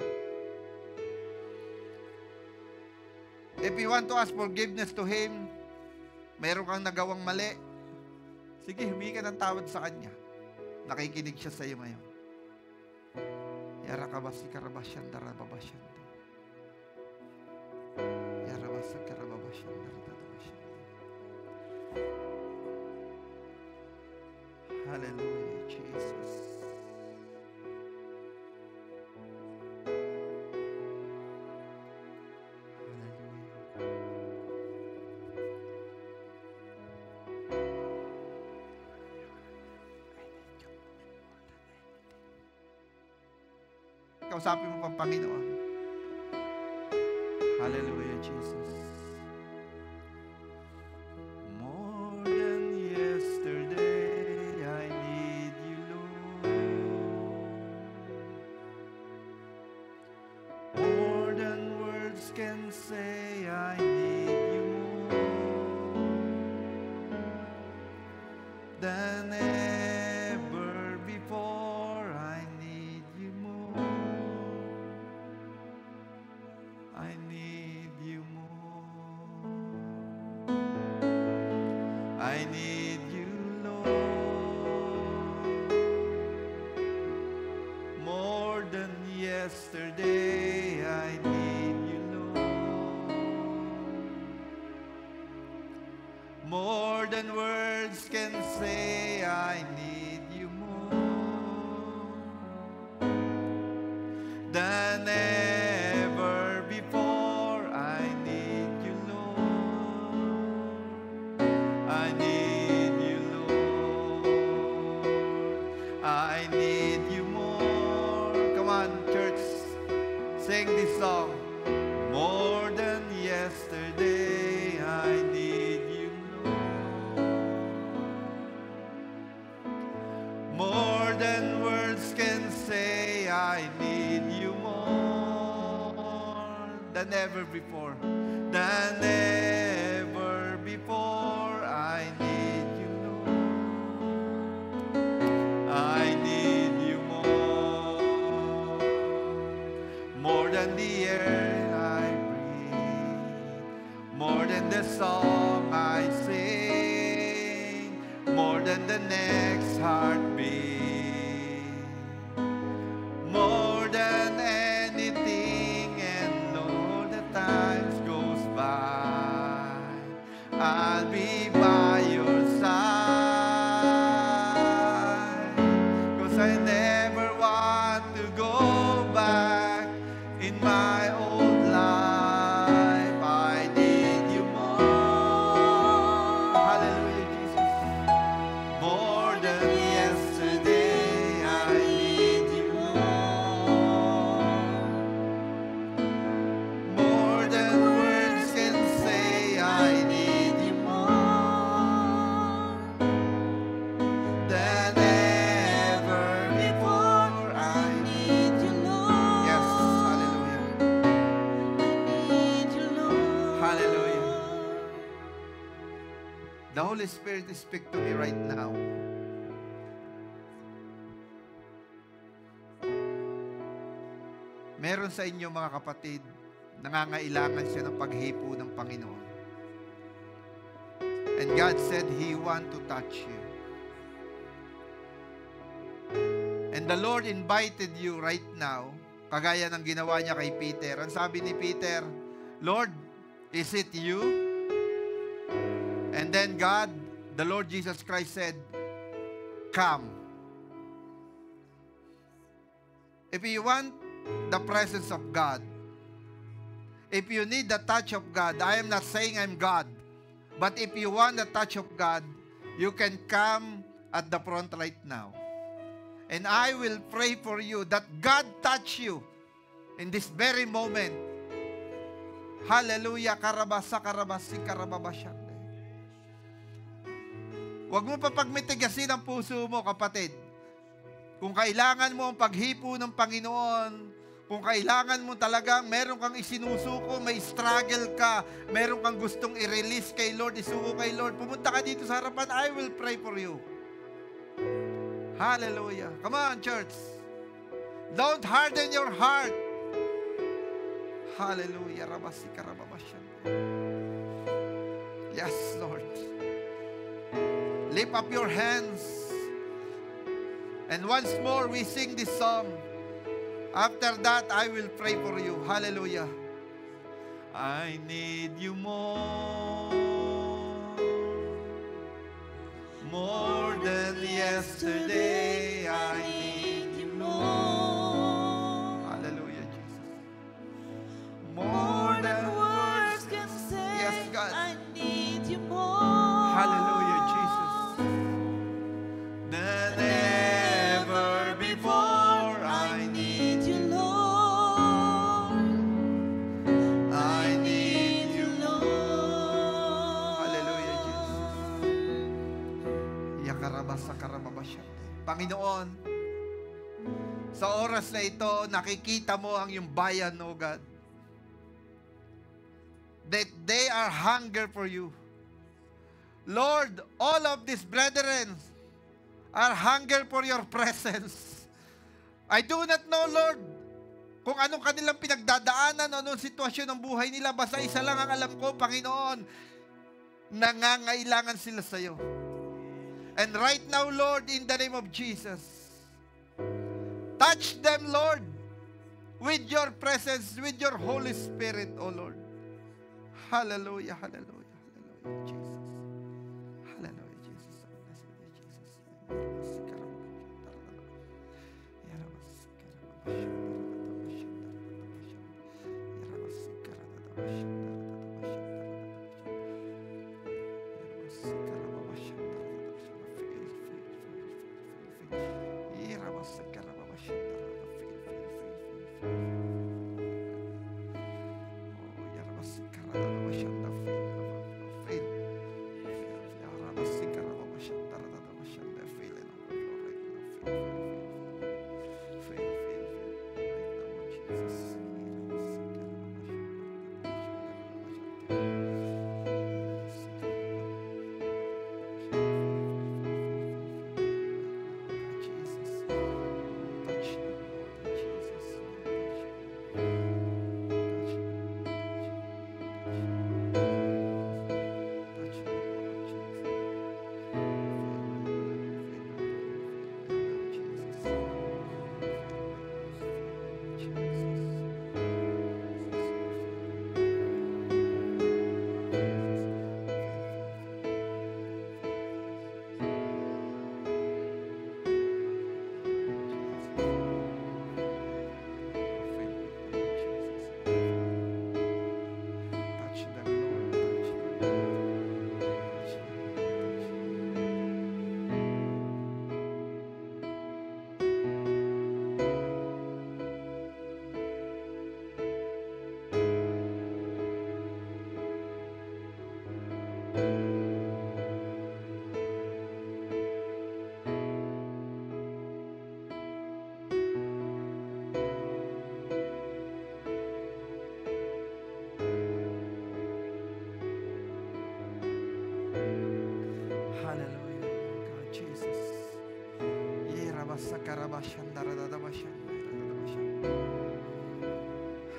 If you want to ask forgiveness to Him, meron kang nagawang mali, Sige, humingi ka ng tawad sa Kanya. Nakikinig siya sa iyo ngayon. Yarakabasi karabasyan darababasyan. Yarabasa karababasyan darababasyan. Hallelujah, Jesus. Kausapin mo pang Panginoon. Hallelujah, Jesus. More than yesterday, I need you, Lord. More than words can say, I need you more than ever before. I need you more. I need you more. I need you, Lord. More than yesterday, I need you, Lord. More than words can say, I need you more than ever before. I need you, Lord. I need you, Lord. I need you more. Come on, church, sing this song. More than yesterday, I need you, Lord. More than words can say, I need you more than ever before. Than ever before, I need you, Lord. I need you more. More than the air I breathe. More than the song I sing. More than the next heartbeat. More than anything, and Lord, the times goes by, I'll be by your side, 'cause I never want to go back in my old life. I need you more. Hallelujah, Jesus. More than yesterday, I need you more. More than words can say, I need you more than ever before. I need you, Lord. Yes, hallelujah. I need you, Lord. Hallelujah. The Holy Spirit is speak to me right now. Meron sa inyo mga kapatid, nangangailangan siya ng paghipo ng Panginoon. And God said He want to touch you. And the Lord invited you right now, kagaya ng ginawa niya kay Peter. Ang sabi ni Peter, Lord, is it you? And then God, the Lord Jesus Christ said, come. If you want the presence of God, if you need the touch of God, I am not saying I'm God, but if you want the touch of God, you can come at the front right now. And I will pray for you that God touch you in this very moment. Hallelujah. Karabasa, karabasi, karababasyan. Huwag mo papagmitigasin ang puso mo, kapatid. Kung kailangan mo ang paghipo ng Panginoon, kung kailangan mo talagang meron kang isinusuko, may struggle ka, meron kang gustong i-release kay Lord, isuko kay Lord, pumunta ka dito sa harapan, I will pray for you. Hallelujah. Come on, church. Don't harden your heart. Hallelujah. Rabasika, rababasyan. Yes, Lord. Lift up your hands. And once more, we sing this song. After that, I will pray for you. Hallelujah. I need you more than yesterday. I need you more. Hallelujah, Jesus. More than words can say. Yes, God. I need you more. Hallelujah, Jesus. Than ever before. I need you, Lord. I need you. Lord. Hallelujah, Jesus. Panginoon, sa oras na ito, nakikita mo ang iyong bayan, O God. That they are hunger for you. Lord, all of these brethren are hunger for your presence. I do not know, Lord, kung anong kanilang pinagdadaanan, anong sitwasyon ng buhay nila. Basta isa lang ang alam ko, Panginoon, nangangailangan sila sa iyo. And right now, Lord, in the name of Jesus, touch them, Lord, with your presence, with your Holy Spirit, O Lord. Hallelujah, hallelujah, hallelujah, Jesus. Hallelujah, Jesus.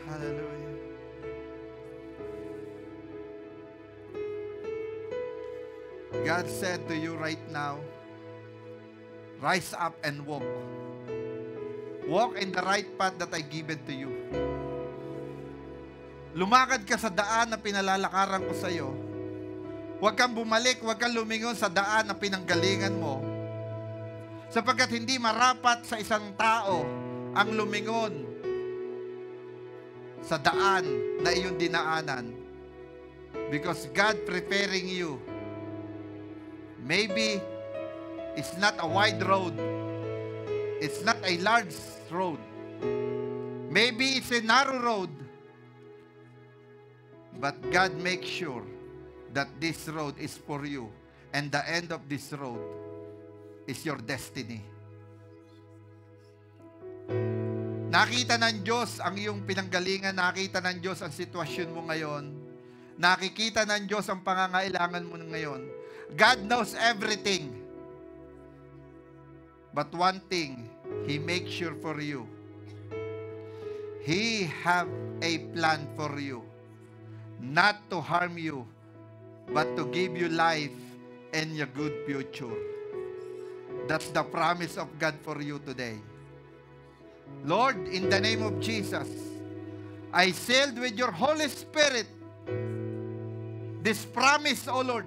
Hallelujah. God said to you right now, rise up and walk. Walk in the right path that I given to you. Lumakad ka sa daan na pinalalakaran ko sa iyo. Huwag kang bumalik, huwag kang lumingon sa daan na pinanggalingan mo. Sapagkat hindi marapat sa isang tao ang lumingon sa daan na iyong dinaanan. Because God preparing you. Maybe it's not a wide road. It's not a large road. Maybe it's a narrow road. But God makes sure that this road is for you. And the end of this road is your destiny. Nakita ng Diyos ang iyong pinanggalingan. Nakita ng Diyos ang sitwasyon mo ngayon. Nakikita ng Diyos ang pangangailangan mo ngayon. God knows everything. But one thing, He makes sure for you. He have a plan for you. Not to harm you, but to give you life and a good future. That's the promise of God for you today. Lord, in the name of Jesus, I sealed with your Holy Spirit this promise, O Lord,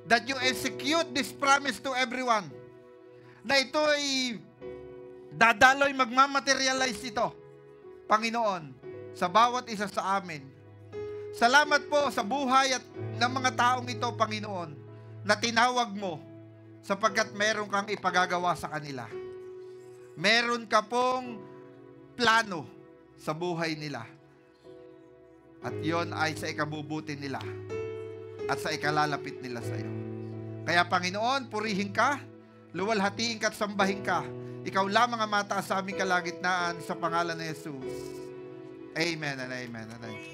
that you execute this promise to everyone, na ito ay dadaloy, magmamaterialize ito, Panginoon, sa bawat isa sa amin. Salamat po sa buhay at ng mga taong ito, Panginoon, na tinawag mo sapagkat meron kang ipagagawa sa kanila. Meron ka pong plano sa buhay nila. At yon ay sa ikabubuti nila at sa ikalalapit nila sa iyo. Kaya Panginoon, purihin ka, luwalhatiin ka at sambahin ka. Ikaw lamang ang mataas sa aming kalagitnaan sa pangalan ni Jesus. Amen and amen and amen.